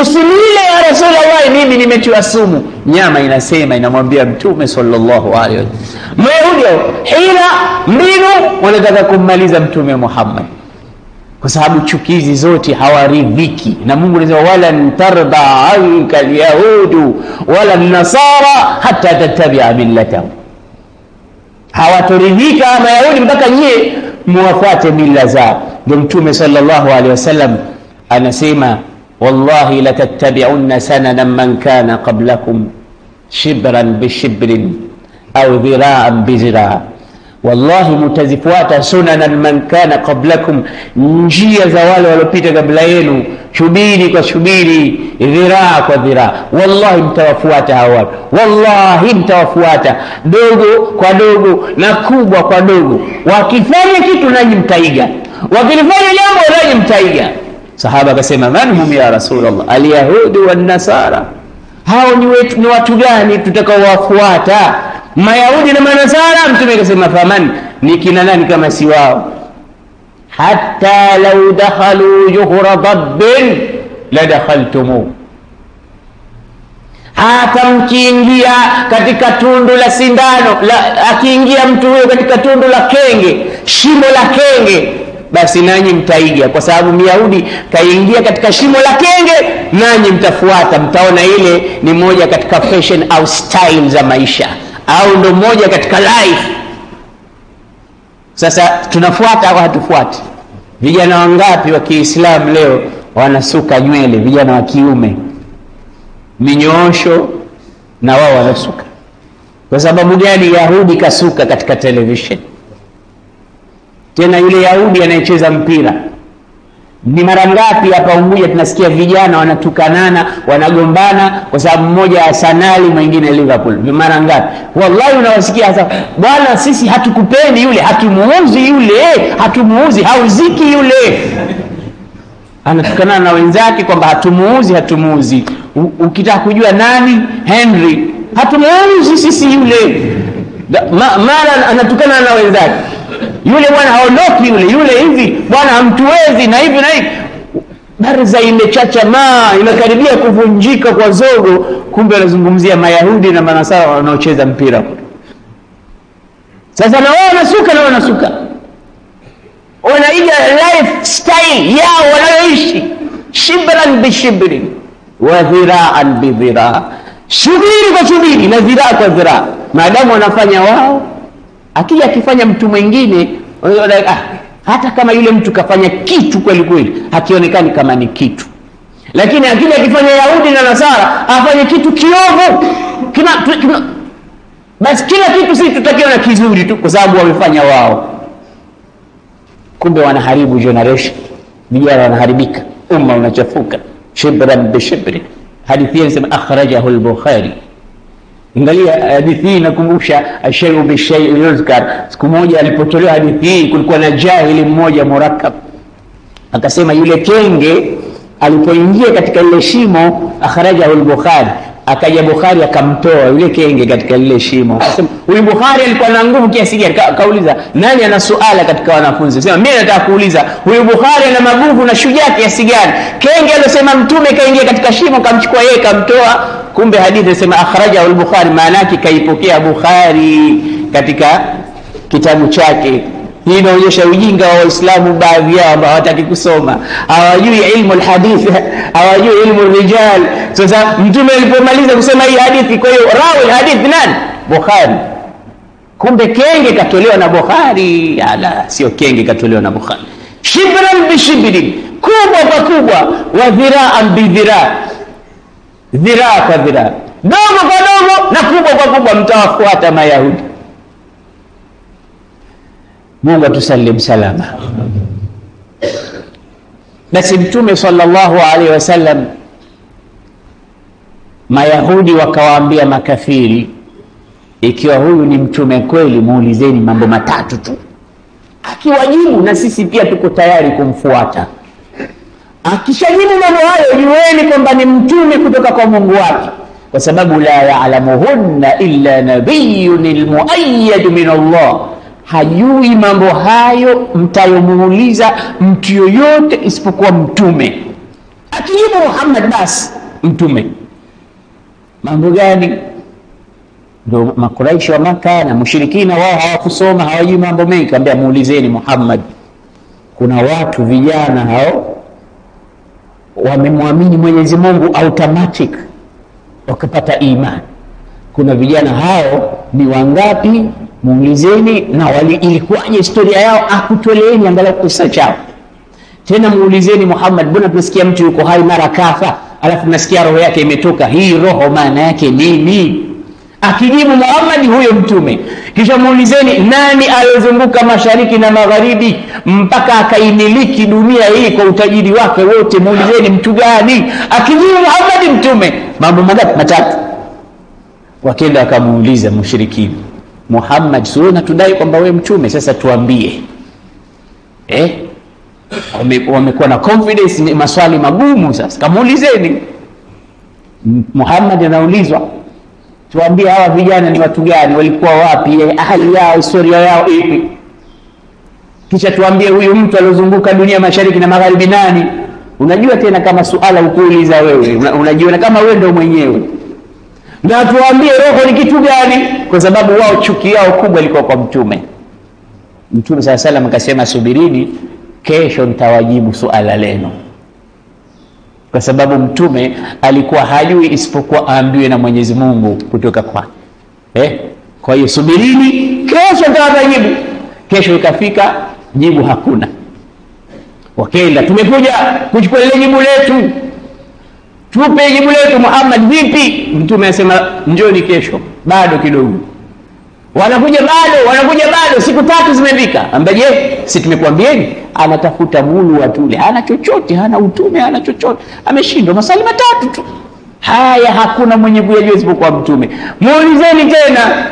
usinile ya Rasulullah, mimi nimetiwa sumu. Nyama inasema, inamwambia Mtume sallallahu alaihi wasallam. Mayahudi hila mbinu wanataka kummaliza Mtume Muhammad, kwa sababu chukizi zote hawaridhiki. Na Mungu anasema, wala tarda anka alyahudu wala nasara hatta tattabi'a millatahum. Hawatoridhika Mayahudi mpaka nyie muwafuate mila zao. Ndio Mtume sallallahu alaihi wasallam anasema, wallahi la tattabi'unna sanana man kana qablakum shibran bishibrin au dhira'an bizira'. Wallahi mutazifuata sunanan man kana qablakum, njia za wale waliopita kabla yenu, shubiri kwa shubiri, dhiraa kwa dhiraa. Wallahi mtawafuata hawa, wallahi mtawafuata dogo kwa dogo na kubwa kwa dogo. Wakifanya kitu nanyi mtaiga, wakifanya jambo nanyi mtaiga. Sahaba akasema, man hum ya Rasulullah? Alyahudi wan nasara. Hao ni watu gani tutakaowafuata? Mayahudi na Manasara. Mtume akasema, faman, ni kina nani kama si wao? Hatta law dakhalu juhra dabbin la dakhaltumu, hata mkiingia katika tundu la sindano, akiingia mtu huyo katika tundu la kenge, shimo la kenge, basi nanyi mtaiga. Kwa sababu Myahudi kaingia katika shimo la kenge, nanyi mtafuata. Mtaona ile ni moja katika fashion au style za maisha, au ndo moja katika life. Sasa tunafuata au hatufuati? Vijana wangapi wa Kiislamu leo wanasuka nywele, vijana wa kiume, minyoosho, na wao wanasuka? Kwa sababu gani? Yahudi kasuka katika television. Tena yule Yahudi anayecheza mpira. Ni mara ngapi hapa Unguja tunasikia vijana wanatukanana, wanagombana kwa sababu mmoja Arsenal mwingine Liverpool? Ni mara ngapi? Wallahi unawasikia sasa, bwana sisi hatukupendi yule, hatumuuzi yule, hatumuuzi, hauziki yule. Anatukana na wenzake kwamba hatumuuzi. Ukitaka kujua nani Henry, hatumuuzi sisi yule. Mara anatukana na wenzake, yule bwana haondoki, yule hivi bwana hamtuwezi na hivi na hivi. Barza imechacha imekaribia kuvunjika kwa zogo, kumbe anazungumzia Mayahudi na Manasara wanaocheza mpira. Sasa na wao wanasuka, wanaiga lifestyle yao shibran bishibrin wa dhira'an bidhira', shubiri kwa shubiri na dhiraa kwa dhiraa. Maadamu wanafanya wao, akija akifanya mtu mwingine, hata kama yule mtu kafanya kitu kweli kweli, hakionekani kama ni kitu. Lakini akija akifanya Yahudi na Nasara afanye kitu kiovu, basi kila kitu sisi tutakiona kizuri tu kwa sababu wamefanya wao. Kumbe wanaharibu generation, vijana wanaharibika, umma unachafuka. Shibran bishibri, hadithi inasema akhrajahu al-Bukhari. Angalia hadithi hii inakumbusha shay'u bishay'i yuzkar. Siku moja alipotolewa hadithi hii, kulikuwa na jahili mmoja murakkab, akasema yule kenge alipoingia katika ile shimo, akhrajahu al-Bukhari, akaja Bukhari akamtoa yule kenge katika ile shimo. Akasema huyu Bukhari alikuwa na nguvu kiasi gani? Kauliza nani ana suala katika wanafunzi, sema mimi nataka kuuliza huyu Bukhari ana maguvu na shujaa kiasi gani? Kenge aliyosema mtume kaingia katika shimo, kamchukua yeye kamtoa. Kumbe hadithi inasema akhrajahu al-Bukhari, maana yake kaipokea Bukhari katika kitabu chake. Hii inaonyesha ujinga wa Waislamu baadhi yao ambao hawataki kusoma, hawajui ilmu al-hadith, hawajui ilmu al-rijal. Sasa mtume alipomaliza kusema hii hadithi, kwa hiyo rawi hadith nani? Bukhari. Kumbe kenge katolewa na Bukhari. Ala, sio kenge katolewa na Bukhari. Shibran bishibrin, kubwa kwa kubwa, wa dhira'an bidhira', dhiraa kwa dhiraa, dogo kwa dogo na kubwa kwa kubwa, mtawafuata Mayahudi. Mungu atusalim salama. Basi mtume sallallahu alaihi wasallam, Mayahudi wakawaambia makafiri, ikiwa huyu ni mtume kweli, muulizeni mambo matatu tu, akiwajibu na sisi pia tuko tayari kumfuata. Akishajibu mambo hayo, jueni kwamba ni mtume kutoka kwa Mungu wake, kwa sababu la ya'lamuhunna illa nabiyyun almuayyad min Allah, hajui mambo hayo mtayomuuliza mtu yoyote isipokuwa mtume. Akijibu Muhammad basi mtume. Mambo gani? Ndio Makuraishi wa Maka na mushrikina wao hawakusoma, hawajui mambo mengi. Kaambia muulizeni Muhammad. Kuna watu vijana hao wamemwamini Mwenyezi Mungu automatic wakapata imani. Kuna vijana hao ni wangapi? Muulizeni. Na ilikuwaje historia yao? Akutoleeni angalau kisa chao. Tena muulizeni Muhammad, mbona tunasikia mtu yuko hai mara kafa, alafu tunasikia roho yake imetoka? Hii roho maana yake nini? Akijibu Muhammad, huyo mtume. Kisha muulizeni nani aliyozunguka mashariki na magharibi mpaka akaimiliki dunia hii kwa utajiri wake wote? Muulizeni mtu gani? Akijibu Muhammad, mtume. Mambo mangapi? Matatu. Wakenda akamuuliza mushrikini, Muhammad, sio unatudai kwamba wewe mtume, sasa tuambie. Wamekuwa na confidence, ni maswali magumu. Sasa kamuulizeni. Muhammad anaulizwa, tuambie hawa vijana ni watu gani, walikuwa wapi, ahali yao, historia yao ipi? Kisha tuambie huyu mtu aliozunguka dunia mashariki na magharibi nani? Unajua tena kama suala ukuuliza wewe, unajua kama wewe ndio mwenyewe. Na tuambie roho ni kitu gani, kwa sababu wao chuki yao kubwa ilikuwa kwa mtume. Mtume sallallahu alaihi wasallam akasema, subirini, kesho nitawajibu suala lenu. Kwa sababu mtume alikuwa hajui isipokuwa aambiwe na Mwenyezi Mungu kutoka kwake. Kwa hiyo subirini, kesho nitawajibu. Kesho ikafika, jibu hakuna. Wakaenda, tumekuja kuchukua ile jibu letu, tupe jibu letu Muhammad. Vipi? Mtume anasema njoni kesho, bado kidogo. Wanakuja bado, siku 3 zimefika. Ambaje, si tumekuambieni anatafuta mulu watule, hana chochote, hana utume, hana chochote, ameshindwa masali 3 tu. Haya, hakuna mwenye kuyajua isipokuwa mtume. Muulizeni tena.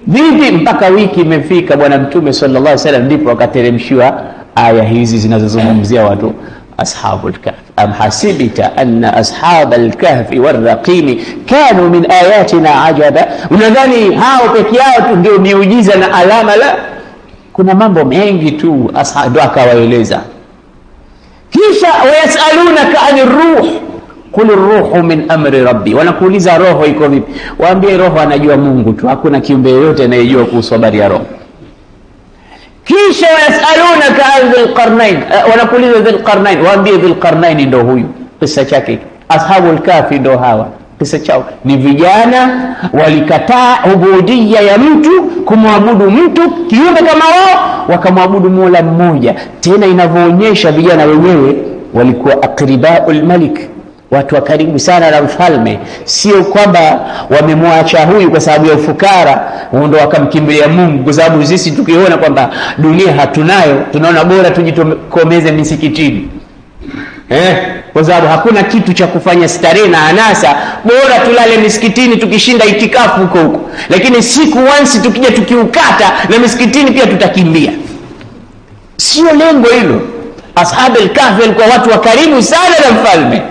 Vipi? Mpaka wiki imefika, bwana mtume sallallahu alaihi wasallam ndipo akateremshiwa aya hizi zinazozungumzia watu ashabul kahf. Am hasibta anna ashabal kahfi warraqim kanu min ayatina ajaba. Unadhani hao peke yao tu ndio miujiza na alama? La, kuna mambo mengi tu. Ndo akawaeleza. Kisha wayasalunaka anir ruh qul ruhu min amri rabbi, wanakuuliza roho iko vipi? Waambie roho anajua Mungu tu, hakuna kiumbe yote anayejua kuhusu habari ya roho. Kisha wayasalunaka an dhil qarnain, wanakuuliza dhil qarnain, waambie dhil qarnain ndio huyu. Kisa chake Ashabul Kahfi ndo hawa. Kisa chao ni vijana walikataa ubudia ya mtu, kumwabudu mtu kiumbe kama wao, wakamwabudu Mola mmoja. Tena inavyoonyesha vijana wenyewe walikuwa aqribaul malik, watu wa karibu sana na mfalme. Sio kwamba wamemwacha huyu kwa sababu ya ufukara ndio wakamkimbilia Mungu, kwa sababu sisi tukiona kwamba dunia hatunayo tunaona bora tujitokomeze misikitini. Kwa sababu hakuna kitu cha kufanya starehe na anasa, bora tulale misikitini tukishinda itikafu huko. Lakini siku once tukija tukiukata na misikitini pia tutakimbia. Sio lengo hilo. Ashabul Kahfi walikuwa watu wa karibu sana na mfalme.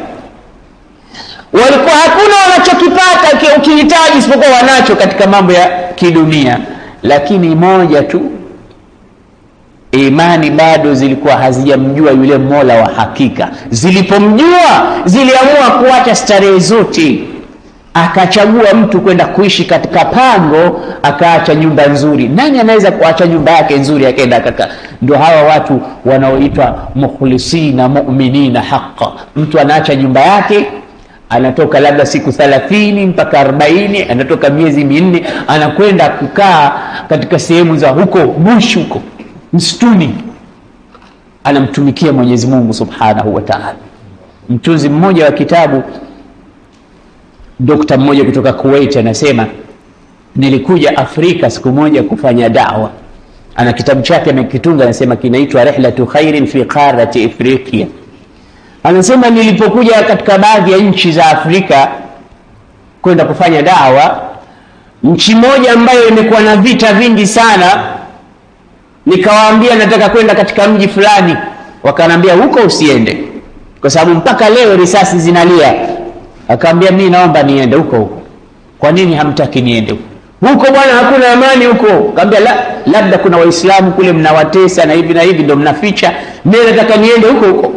Walikuwa hakuna wanachokipata ukihitaji isipokuwa wanacho katika mambo ya kidunia. Lakini moja tu, imani bado zilikuwa hazijamjua yule Mola wa hakika. Zilipomjua ziliamua kuacha starehe zote, akachagua mtu kwenda kuishi katika pango, akaacha nyumba nzuri. Nani anaweza kuacha nyumba yake nzuri akaenda akaka? Ndio hawa watu wanaoitwa mukhlisina mu'minina haqqan. Mtu anaacha nyumba yake, anatoka labda siku 30 mpaka 40, anatoka miezi 4, anakwenda kukaa katika sehemu za huko bush, huko msituni, anamtumikia Mwenyezi Mungu Subhanahu wa Ta'ala. Mtunzi mmoja wa kitabu, dokta mmoja kutoka Kuwait, anasema nilikuja Afrika siku moja kufanya da'wa. Ana kitabu chake amekitunga, anasema kinaitwa Rihlatu Khairin fi Qarati Afrika. Anasema nilipokuja katika baadhi ya nchi za Afrika kwenda kufanya da'wa, nchi moja ambayo imekuwa na vita vingi sana, nikawaambia nataka kwenda katika mji fulani, wakaniambia huko usiende kwa sababu mpaka leo risasi zinalia. Akaambia mimi naomba niende huko. Kwa nini hamtaki niende huko bwana? Hakuna amani huko. Akaambia labda kuna Waislamu kule mnawatesa na hivi ndio mnaficha. Mimi nataka niende huko.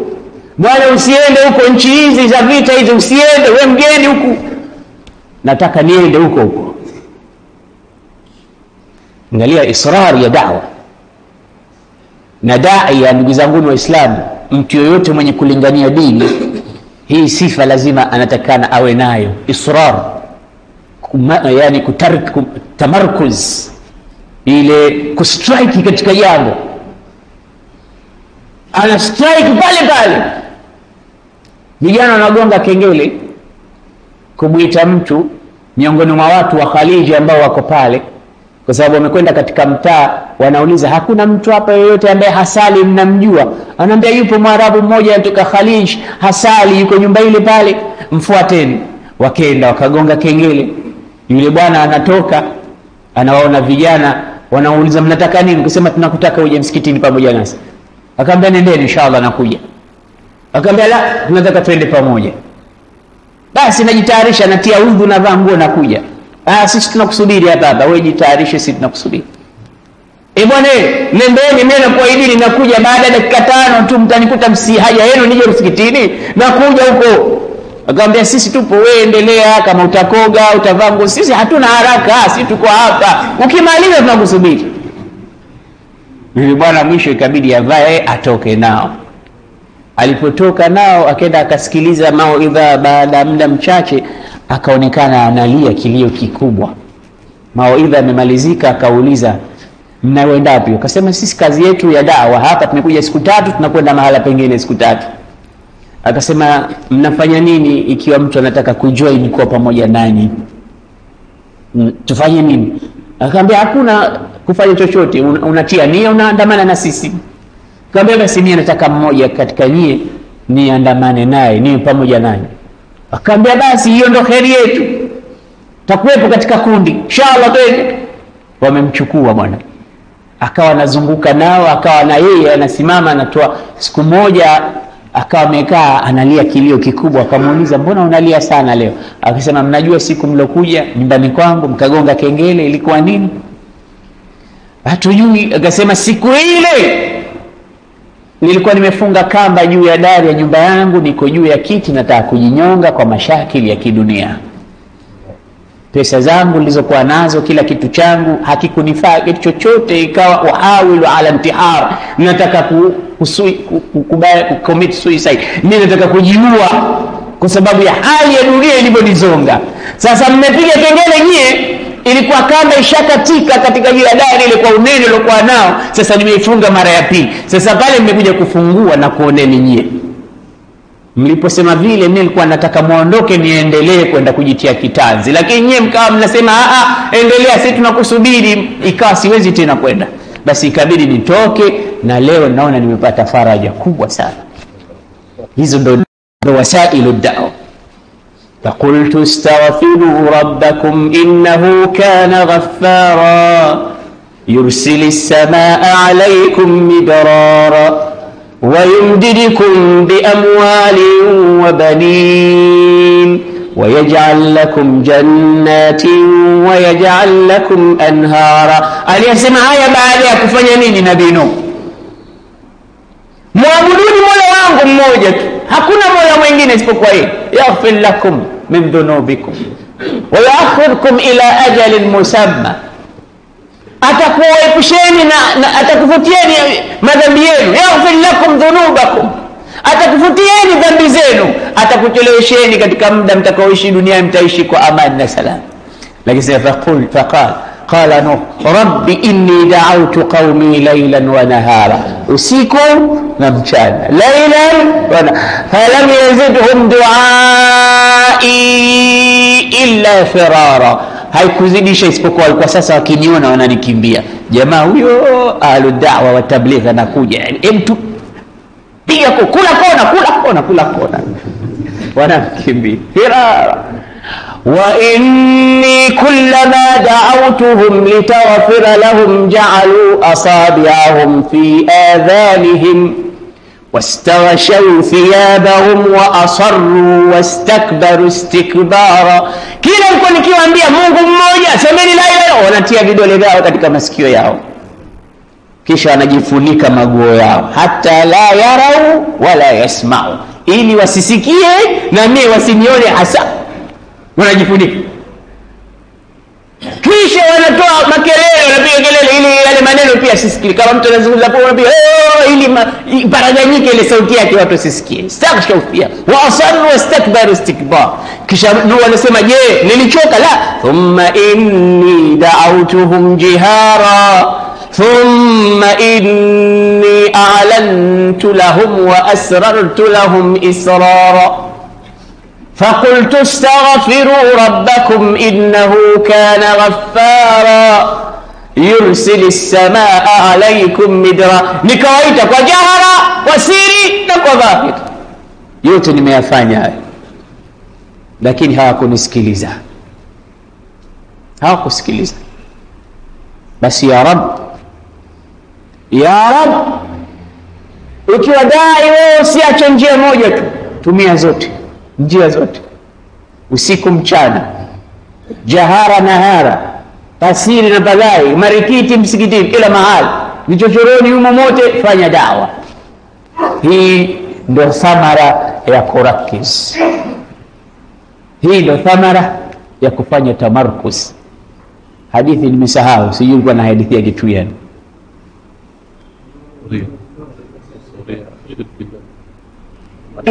Bwana usiende huko, nchi hizi za vita hizi usiende, wewe mgeni huko. Nataka niende huko. Angalia israr ya da'wa. Na dai ya ndugu zangu Waislamu, mtu yoyote mwenye kulingania dini, hii sifa lazima anatakana awe nayo, israr, yani tamarkuz, ile kustrike katika jambo. Ana strike pale. Vijana wanagonga kengele kumuita mtu miongoni mwa watu wa Khaliji ambao wako pale, kwa sababu wamekwenda katika mtaa, wanauliza hakuna mtu hapa yoyote ambaye hasali mnamjua? Anaambia yupo Mwarabu mmoja kutoka Khalij, hasali, yuko nyumba ile pale, mfuateni. Wakaenda wakagonga kengele. Yule bwana anatoka, anawaona vijana, wanauliza mnataka nini? Kusema tunakutaka uje msikitini pamoja nasi. Akaambia nendeni inshallah nakuja. Akaambia la, tunataka twende pamoja. Basi najitayarisha, natia udhu, navaa nguo, nakuja. Sisi tunakusubiri hapa, wewe jitayarishe, sisi tunakusubiri. Bwana nendeni, mimi nakuahidi nakuja baada ya dakika 5 tu, mtanikuta haja yenu nije msikitini, nakuja huko. Akamwambia sisi tupo, wewe endelea, kama utakoga utavaa nguo, sisi hatuna haraka, sisi tuko hapa, ukimaliza tunakusubiri. Yule bwana mwisho ikabidi avae atoke nao. Alipotoka nao akaenda akasikiliza mawaidha, baada ya muda mchache akaonekana analia kilio kikubwa. Mawaidha yamemalizika, akauliza mnaenda wapi? Akasema sisi kazi yetu ya da'wa hapa, tumekuja siku 3, tunakwenda mahala pengine siku 3. Akasema mnafanya nini ikiwa mtu anataka kujoin kwa pamoja nanyi? Tufanye nini? Akamwambia hakuna kufanya chochote, unatia nia, unaandamana na sisi. Akamwambia basi mimi nataka mmoja katika nyie niandamane naye, niwe pamoja naye. Akamwambia basi hiyo ndo kheri yetu, takuwepo katika kundi inshallah. Wamemchukua bwana, akawa anazunguka nao, akawa na yeye anasimama anatoa. Siku moja akawa amekaa analia kilio kikubwa. Akamuuliza mbona unalia sana leo? Akasema mnajua siku mlokuja nyumbani kwangu mkagonga kengele ilikuwa nini? Hatujui. Akasema siku ile nilikuwa nimefunga kamba juu ya dari ya nyumba yangu, niko juu ya kiti nataka kujinyonga kwa mashakili ya kidunia. Pesa zangu nilizokuwa nazo, kila kitu changu hakikunifaa kitu chochote, ikawa uhawilu ala intihar, nataka commit suicide, mimi nataka kujiua. kwa sababu ya hali ya dunia ilivyonizonga. Sasa mmepiga kengele nyie, ilikuwa kama ishakatika katika ile dari ile kwa unene uliokuwa nao, sasa nimeifunga mara ya pili. Sasa pale mmekuja kufungua na kuoneni nyie. Mliposema vile mimi nilikuwa nataka muondoke niendelee kwenda kujitia kitanzi, lakini nyie mkawa mnasema endelea, sisi tunakusubiri. Ikawa siwezi tena kwenda, basi ikabidi nitoke, na leo naona nimepata faraja kubwa sana. Hizo ndo wasailu da'wa. فقلت استغفروا ربكم إنه كان غفارا يرسل السماء عليكم مدرارا ويمددكم بأموال وبنين ويجعل لكم جنات ويجعل لكم أنهارا. aliyesema haya baada ya kufanya nini nabii Nuh? Muabuduni Mola wangu mmoja tu, hakuna mola mwingine isipokuwa yeye. Yaghfir lakum min dhunubikum wa ya'khudhukum ila ajalin musamma. Atakuepusheni na atakufutieni madhambi yenu. Yaghfir lakum dhunubakum, atakufutieni dhambi zenu, atakuchelewesheni katika muda mtakaoishi duniani, mtaishi kwa amani na salama. Lakini قال نوح رب إني دعوت قومي ليلا ونهارا, usiku na mchana, ليلا ونهارا, فلم يزدهم دعائي إلا فرارا. haikuzidisha isipokuwa walikuwa sasa wakiniona wananikimbia. Jamaa huyo ahlud da'wa wa tabligh anakuja, mtu piga kula kona wanakimbia firara. وإني كلما دعوتهم لتغفر لهم جعلوا أصابعهم في آذانهم واستغشوا ثيابهم وأصروا واستكبروا استكبارا. kila nilikuwa nikiwaambia Mungu mmoja, semeni la ilaha illallah, wanatia vidole vyao katika masikio yao, kisha wanajifunika maguo yao, hata la yarau wala yasmau, ili wasisikie na mimi wasinione hasa, wanajifunika. Kisha wanatoa makelele, wanapiga kelele ili yale maneno pia sisikii. Kama mtu anazungumza hapo wanapiga ili paraganyike ile sauti yake watu sisikie. Staghfirullah wa asarru wastakbaru istikbar. Kisha Nuh anasema, je, nilichoka? La. Thumma inni da'awtuhum jihara thumma inni a'lantu lahum wa asrartu lahum israra. فقلت استغفروا ربكم إنه كان غفارا يرسل السماء عليكم مدرارا. nikawaita kwa jahara, kwa siri na kwa dhahir. yote nimeyafanya haya, lakini hawakunisikiliza, hawakusikiliza. basi ya Rabb, ukiwa dai wewe usiache njia moja tu, tumia zote, njia zote, usiku mchana, jahara nahara, pasiri na badai, marikiti, msikitini, kila mahali, vichochoroni, humo mote, fanya dawa. hii ndo thamara ya kurakiz, hii ndo thamara ya kufanya tamarkus. hadithi nimesahau, sijui nilikuwa na hadithi ya kitu gani.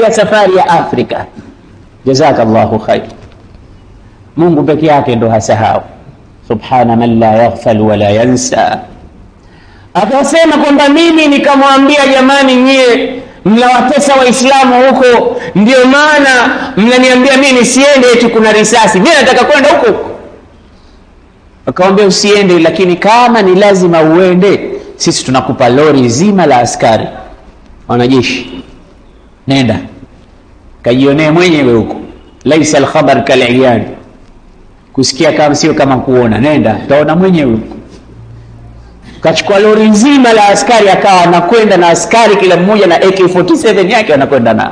ya safari ya Afrika, jazakallahu khair. Mungu peke yake ndo hasahau, subhana man la yaghfal wala yansa. Akasema kwamba mimi nikamwambia, jamani, nyie mnawatesa Waislamu huko, ndio maana mnaniambia mimi nisiende, eti kuna risasi, mimi nataka kwenda huko. Akamwambia, usiende, lakini kama ni lazima uende, sisi tunakupa lori zima la askari wanajeshi, nenda kajionee mwenyewe huko. laisa alkhabar kal'yan, kusikia kama sio kama kuona, nenda utaona mwenyewe huko. Kachukua lori nzima la askari, akawa anakwenda na askari kila mmoja na AK47 yake anakwenda na.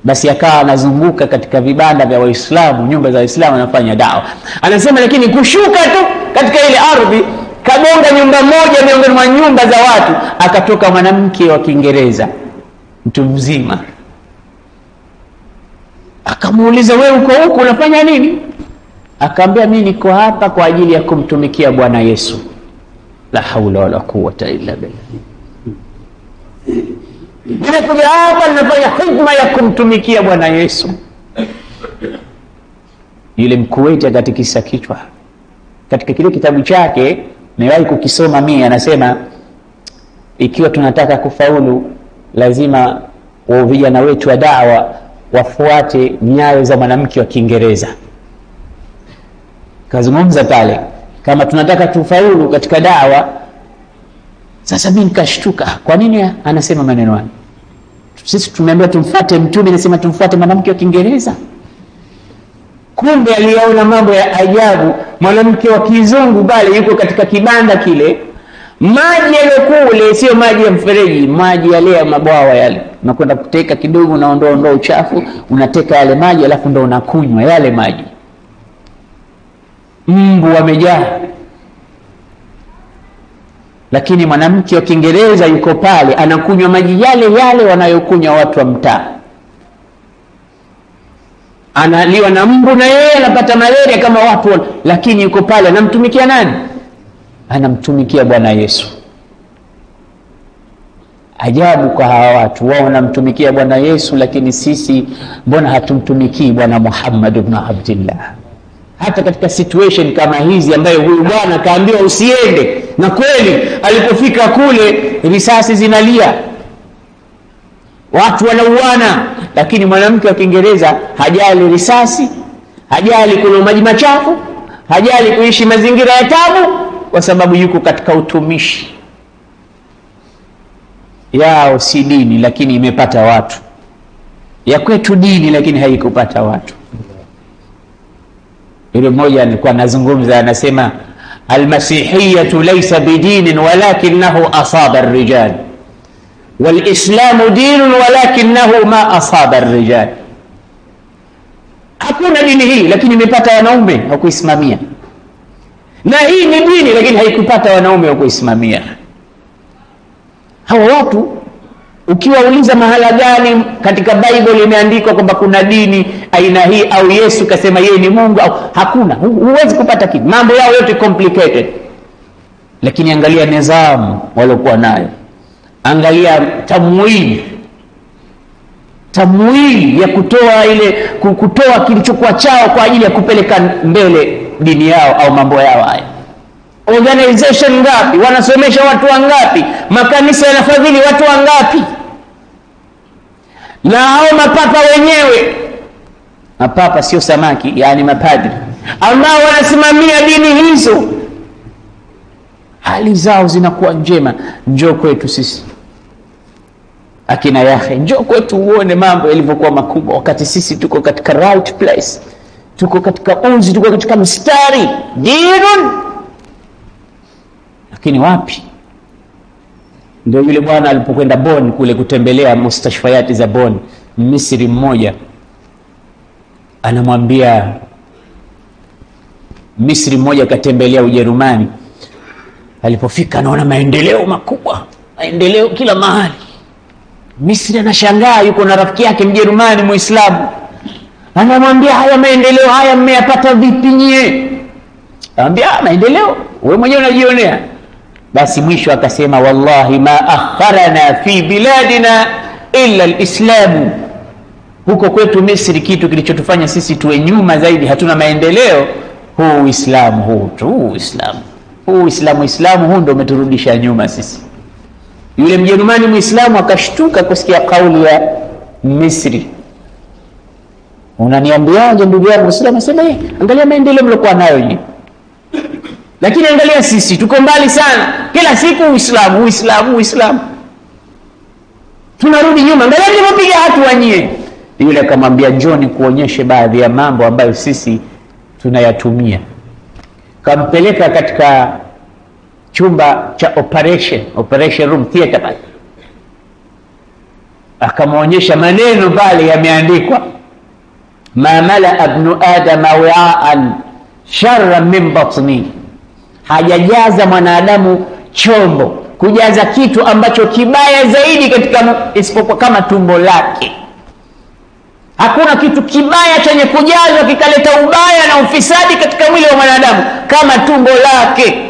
Basi akawa anazunguka katika vibanda vya Waislamu, nyumba za Waislamu, anafanya dawa. Anasema lakini kushuka tu katika ile ardhi, kabonga nyumba moja miongoni mwa nyumba za watu, akatoka mwanamke wa Kiingereza, mtu mzima. Akamuuliza, wewe uko huko unafanya nini? Akamwambia, mimi niko hapa kwa ajili ya kumtumikia Bwana Yesu. La haula wala quwwata illa billah. Nimekuja hapa ninafanya huduma ya kumtumikia Bwana Yesu. Yule Mkuwaiti akatikisa kichwa. Katika kile kitabu chake niwahi kukisoma mimi, anasema ikiwa tunataka kufaulu lazima vijana wetu wa da'wa wafuate nyayo za mwanamke wa Kiingereza. Kazungumza pale kama tunataka tufaulu katika da'wa. Sasa mimi nikashtuka, kwa nini anasema maneno haya? Sisi tumeambiwa tumfuate mtume, anasema tumfuate mwanamke wa Kiingereza. Kumbe aliona mambo ya ajabu. Mwanamke wa kizungu bali yuko katika kibanda kile, maji yale kule sio maji ya mfereji, maji yale ya mabwawa yale. Unakwenda kuteka kidogo, unaondoa uchafu, unateka yale maji alafu ndo unakunywa yale maji. Mbu wamejaa. Lakini mwanamke wa Kiingereza yuko pale anakunywa maji yale yale wanayokunywa watu wa mtaa. Analiwa na mbu na yeye anapata malaria kama watu, lakini yuko pale anamtumikia nani? Anamtumikia Bwana Yesu. Ajabu kwa hawa watu, wao wanamtumikia Bwana Yesu, lakini sisi mbona hatumtumikii Bwana Muhammad ibn Abdullah? Hata katika situation kama hizi ambayo huyu bwana kaambiwa usiende, na kweli alipofika kule risasi zinalia, watu wanauana, lakini mwanamke wa Kiingereza hajali risasi, hajali kuna maji machafu, hajali kuishi mazingira ya tabu, kwa sababu yuko katika utumishi. Yao si dini lakini imepata watu, ya kwetu dini lakini haikupata watu. Yule mmoja alikuwa anazungumza, anasema almasihiyatu laysa bidinin walakinahu asaba ar-rijal, walislamu dinun walakinahu ma asaba ar-rijal. Hakuna dini hii lakini imepata wanaume wa kuisimamia, na hii ni dini lakini haikupata wanaume wa kuisimamia. Hawa watu ukiwauliza mahala gani katika Bible imeandikwa kwamba kuna dini aina hii au Yesu kasema yeye ni Mungu au hakuna, huwezi kupata kitu. Mambo yao yote complicated. Lakini angalia nizamu waliokuwa nayo, angalia tamwili ya kutoa ile kutoa kilichokuwa chao kwa ajili ya kupeleka mbele dini yao au mambo yao haya. Organization ngapi, wanasomesha watu wangapi, makanisa yanafadhili watu wangapi, na hao mapapa wenyewe, mapapa sio samaki, yani mapadri ambao wanasimamia dini hizo, hali zao zinakuwa njema. Njoo kwetu sisi akina Yahe, njoo kwetu uone mambo yalivyokuwa makubwa, wakati sisi tuko katika right place, tuko katika unzi, tuko katika mstari dinun. Lakini wapi? Ndio yule bwana alipokwenda Bonn kule kutembelea mustashfayati za Bonn, Misri mmoja anamwambia, Misri mmoja katembelea Ujerumani, alipofika anaona maendeleo makubwa, maendeleo kila mahali. Misri anashangaa, yuko na rafiki yake Mjerumani Muislamu, anamwambia haya maendeleo haya mmeyapata vipi nyie? Anamwambia maendeleo wewe mwenyewe unajionea. Basi mwisho akasema, wallahi ma akharana fi biladina illa alislam. Huko kwetu Misri kitu kilichotufanya sisi tuwe nyuma zaidi, hatuna maendeleo, huu Uislamu huu tu, Uislamu huu ndio umeturudisha nyuma sisi. Yule Mjerumani Muislamu akashtuka kusikia kauli ya Misri. Unaniambiaje ndugu yangu Muislamu? Sema angalia maendeleo mliokuwa nayo nyinyi, lakini angalia sisi tuko mbali sana, kila siku Uislamu, tunarudi nyuma, angalia tulipopiga hatua nyie. Yule akamwambia, njoni kuonyeshe baadhi ya mambo ambayo sisi tunayatumia. Kampeleka katika chumba cha operation room theater pale, akamwonyesha maneno pale yameandikwa, ma mala ibn adama wa'an sharran min batni. Hajajaza mwanadamu chombo kujaza kitu ambacho kibaya zaidi katika isipokuwa kama tumbo lake. Hakuna kitu kibaya chenye kujazwa kikaleta ubaya na ufisadi katika mwili wa mwanadamu kama tumbo lake.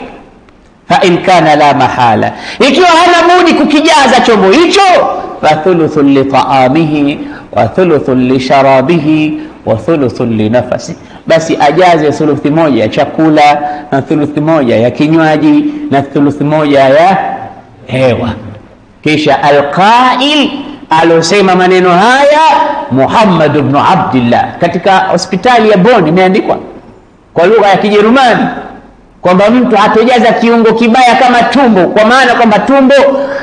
Fa in kana la mahala, ikiwa hana budi kukijaza chombo hicho, fa thuluthun li ta'amihi wa thuluthun li sharabihi wa thuluthun li nafasi. basi ajaze thuluthi moja ya chakula na thuluthi moja ya kinywaji na thuluthi moja ya hewa. Kisha alqail alosema maneno haya Muhammad ibn Abdullah katika hospitali ya Bonn, imeandikwa kwa lugha ya Kijerumani kwamba mtu hatojaza kiungo kibaya kama tumbo, kwa maana kwamba tumbo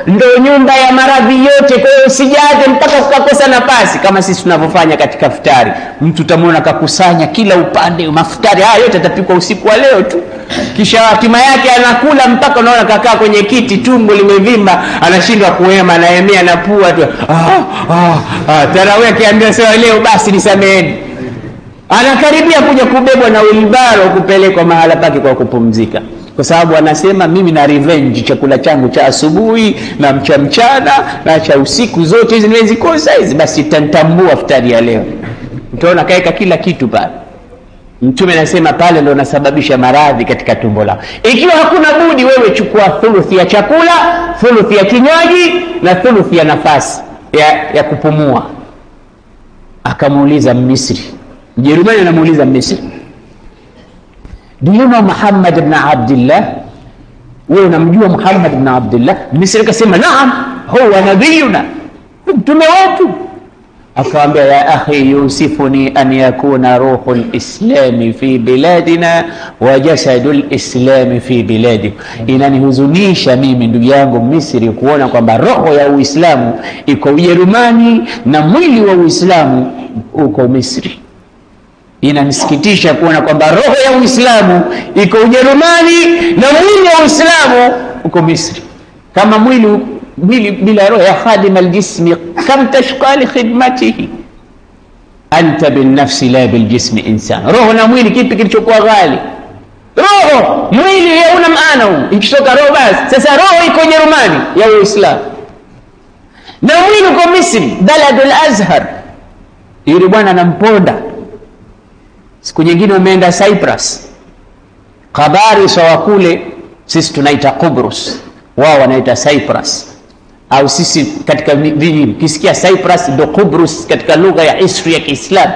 ndio nyumba ya maradhi yote. Kwa hiyo usijaze mpaka ukakosa nafasi, kama sisi tunavyofanya katika futari. Mtu utamwona kakusanya kila upande mafutari haya yote atapikwa usiku wa leo tu, kisha hatima yake anakula mpaka unaona kakaa kwenye kiti, tumbo limevimba, anashindwa kuhema, anaemea na pua tu. Tarawih akiambia sawa leo basi nisameheni, anakaribia kuja kubebwa na wilbaro kupelekwa mahala pake kwa kupumzika, kwa sababu anasema mimi na revenge chakula changu cha asubuhi na mchana na cha usiku zote hizi nimezikosa hizi, basi tantambua futari ya leo. Utaona kaeka kila kitu pale. Mtume anasema pale ndio unasababisha maradhi katika tumbo lako. Ikiwa hakuna budi, wewe chukua thuluthi ya chakula, thuluthi ya kinywaji na thuluthi ya nafasi ya kupumua. Akamuuliza Misri, Mjerumani anamuuliza Misri, do you know Muhammad ibn Abdullah? Wewe unamjua Muhammad ibn Abdullah? Misri akasema naam, huwa nabiyuna, mtume wetu. Akamwambia ya akhi, yusifuni an yakuna ruhul islami fi biladina wa jasadul islami fi biladi. Inanihuzunisha mimi ndugu yangu Misri kuona kwamba roho ya Uislamu iko Ujerumani na mwili wa Uislamu uko Misri. Inanisikitisha kuona kwamba roho ya Uislamu iko Ujerumani na mwili wa Uislamu uko Misri. Kama mwili bila roho ya khadim aljismi kam tashqa li khidmatihi anta bin nafsi la bil jismi insan. Roho na mwili kipi kilichokuwa ghali? Roho, mwili hauna maana huu, ikitoka roho basi. Sasa roho iko Ujerumani ya Uislamu na mwili uko Misri, baladul Azhar. Yule bwana anamponda. Siku nyingine umeenda Cyprus, Qabaris wa kule, sisi tunaita Kubrus, wao wanaita Cyprus, au sisi katika vijiji ukisikia Cyprus ndo Kubrus katika lugha ya history ya Kiislamu.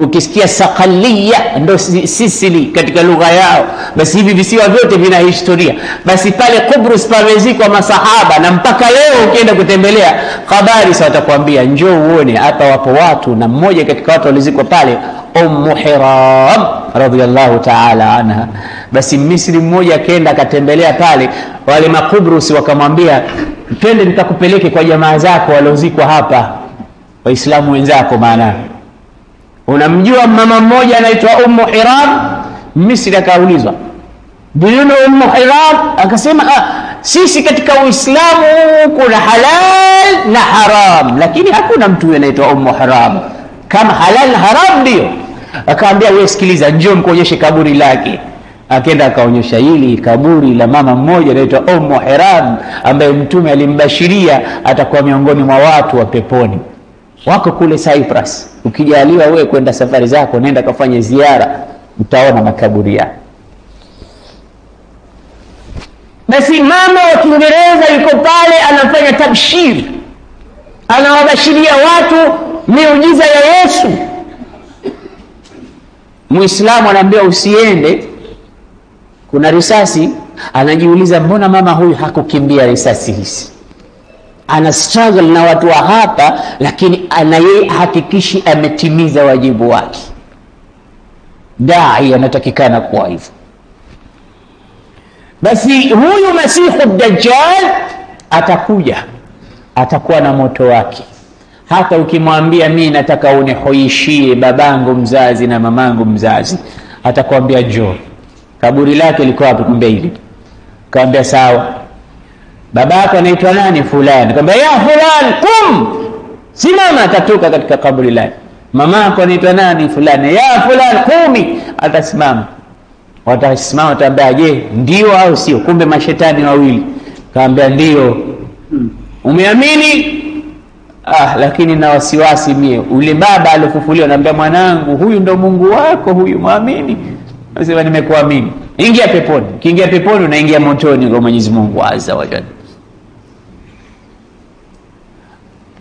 Ukisikia Saqaliya ndo Sicily katika lugha yao. Basi hivi visiwa vyote vina historia. Basi pale Kubrus pamezikwa masahaba, na mpaka leo ukienda kutembelea Qabaris watakwambia njoo uone hapa wapo watu, na mmoja katika watu walizikwa pale Hiram radhiyallahu ta'ala anha. Basi Misri mmoja akaenda akatembelea pale, wale Makubrus wakamwambia twende nitakupeleke kwa jamaa zako waliozikwa hapa, Waislamu wenzako. Maana unamjua mama mmoja anaitwa Hiram? Misri akaulizwa, do you know Hiram? Akasema sisi katika Uislamu kuna halal na haram, lakini hakuna mtu anaitwa Hiram. Kama halal na haram ndio. Akaambia wewe sikiliza, njoo mkuonyeshe kaburi lake. Akaenda akaonyesha hili kaburi la mama mmoja anaitwa Hiram, ambaye mtume alimbashiria atakuwa miongoni mwa watu wa peponi. Wako kule Cyprus. Ukijaliwa wewe kwenda safari zako, nenda kafanye ziara, utaona makaburi yake. Basi mama wa Kiingereza yuko pale anafanya tabshir, anawabashiria watu miujiza ya Yesu. Muislamu anaambia usiende, kuna risasi. Anajiuliza mbona mama huyu hakukimbia risasi hizi? Ana struggle na watu wa hapa, lakini yeye hakikishi ametimiza wajibu wake. Dai anatakikana kuwa hivyo. Basi huyu Masihu Dajjal atakuja, atakuwa na moto wake. Hata ukimwambia mimi nataka unihoishie babangu mzazi na mamangu mzazi, atakwambia njoo. Kaburi lake liko wapi? Kumbe hili. Kaambia sawa, babako anaitwa nani? Fulani. Kaambia ya fulani, kum, simama. Atatoka katika kaburi lake. Mamako anaitwa nani? Fulani. Ya fulani, kumi. Atasimama. Watasimama, wataambia je, ndio au sio? Kumbe mashetani wawili. Kaambia ndio. Umeamini? Lakini na wasiwasi mie. Ule baba alifufuliwa, anambia mwanangu, huyu ndo Mungu wako, huyu muamini. Anasema nimekuamini. Ingia peponi. Kiingia peponi unaingia motoni kwa Mwenyezi Mungu Azza wa Jalla.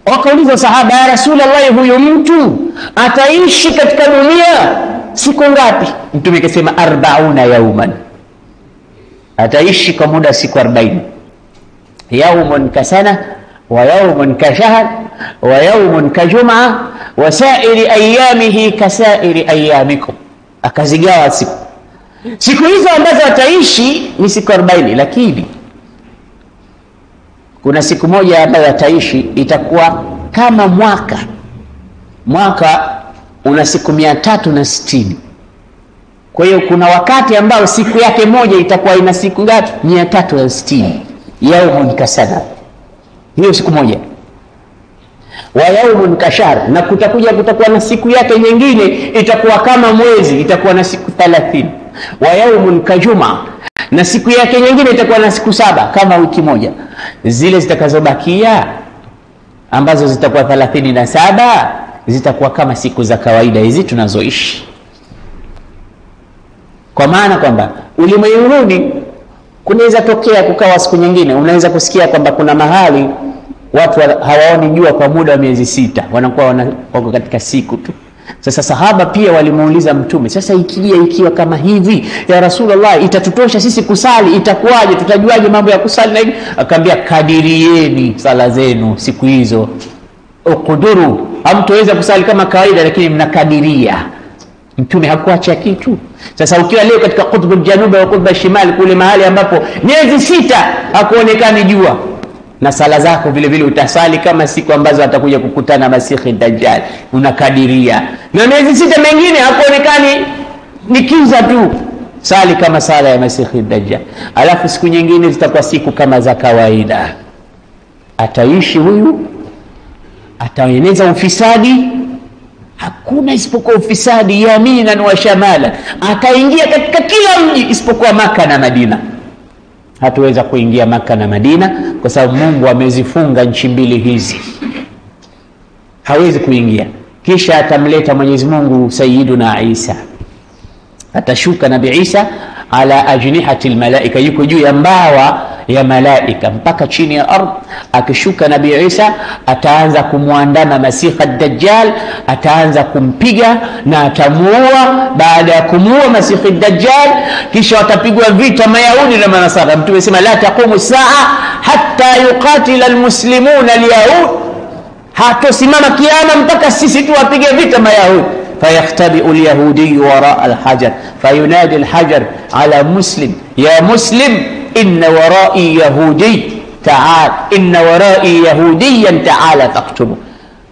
Wakauliza sahaba, ya Rasulullah, huyu mtu ataishi katika dunia siku ngapi? Mtume akasema 40 yauman, ataishi kwa muda siku 40. Yaumun kasana wa yaumun kashahr wa yaumun kajum'a wa sa'iri ayamihi kasairi ayamikum. Akazigawa siku hizo ambazo ataishi ni siku 40, lakini kuna siku moja ambayo ataishi itakuwa kama mwaka una siku 360. Kwa hiyo kuna wakati ambao siku yake moja itakuwa ina siku ngapi? 360. Yaumun kasana, hiyo siku moja. Wa yaumun kashahr, na kutakuwa na siku yake nyingine itakuwa kama mwezi, itakuwa na siku 30. Wa yaumun kajuma, na siku yake nyingine itakuwa na siku 7 kama wiki moja. Zile zitakazobakia ambazo zitakuwa 37 zitakuwa kama siku za kawaida hizi tunazoishi. Kwa maana kwamba ulimwenguni kunaweza tokea kukawa siku nyingine, unaweza kusikia kwamba kuna mahali watu hawaoni jua kwa muda wa miezi 6, wanakuwa wako katika siku tu. Sasa sahaba pia walimuuliza Mtume, sasa ikiwa kama hivi ya Rasulullah, itatutosha sisi kusali, itakuwaje? Tutajuaje mambo ya kusali na hivi? Akamwambia, kadirieni sala zenu siku hizo, ukuduru. Hamtoweza kusali kama kawaida, lakini mnakadiria. Mtume hakuacha kitu. Sasa ukiwa leo katika Qutbul Janubi wa Qutbul Shimali, kule mahali ambapo miezi 6 hakuonekani jua, na sala zako vile vile utasali kama siku ambazo atakuja kukutana Masihi Dajjal, unakadiria. Na miezi 6 mengine hakuonekani, ni kiza tu, sali kama sala ya Masihi Dajjal. Alafu siku nyingine zitakuwa siku kama za kawaida. Ataishi huyu, ataeneza ufisadi, hakuna isipokuwa ufisadi, yaminan wa shamala. Ataingia katika kila mji isipokuwa Maka na Madina. Hatuweza kuingia Maka na Madina kwa sababu Mungu amezifunga nchi mbili hizi, hawezi kuingia. Kisha atamleta Mwenyezi Mungu Sayyiduna Isa, atashuka Nabii Isa ala ajnihati almalaika, yuko juu ya mbawa ya malaika mpaka chini ya ardhi. Akishuka Nabii Isa ataanza kumwandama Masihi Dajjal, ataanza kumpiga na atamuua. Baada ya kumuua Masihi Dajjal, kisha watapigwa vita Mayahudi na Manasara. Mtume sema la taqumu saa hatta yuqatila almuslimuna alyahud, hatosimama kiyama mpaka sisi tuwapige vita Mayahudi. فيختبئ اليهودي وراء الحجر فينادي الحجر على مسلم يا مسلم إن ورائي يهودي تعال، إن ورائي يهوديا تعال تقتله.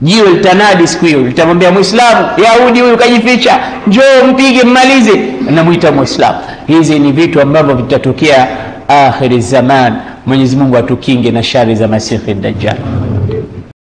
Jiwe litanadi siku hiyo, litamwambia Muislamu, Yahudi huyu kajificha, njoo mpige mmalize, anamuita Muislamu. Hizi ni vitu ambavyo vitatokea akhir zaman. Mwenyezi Mungu atukinge na shari za Masihi Dajjal.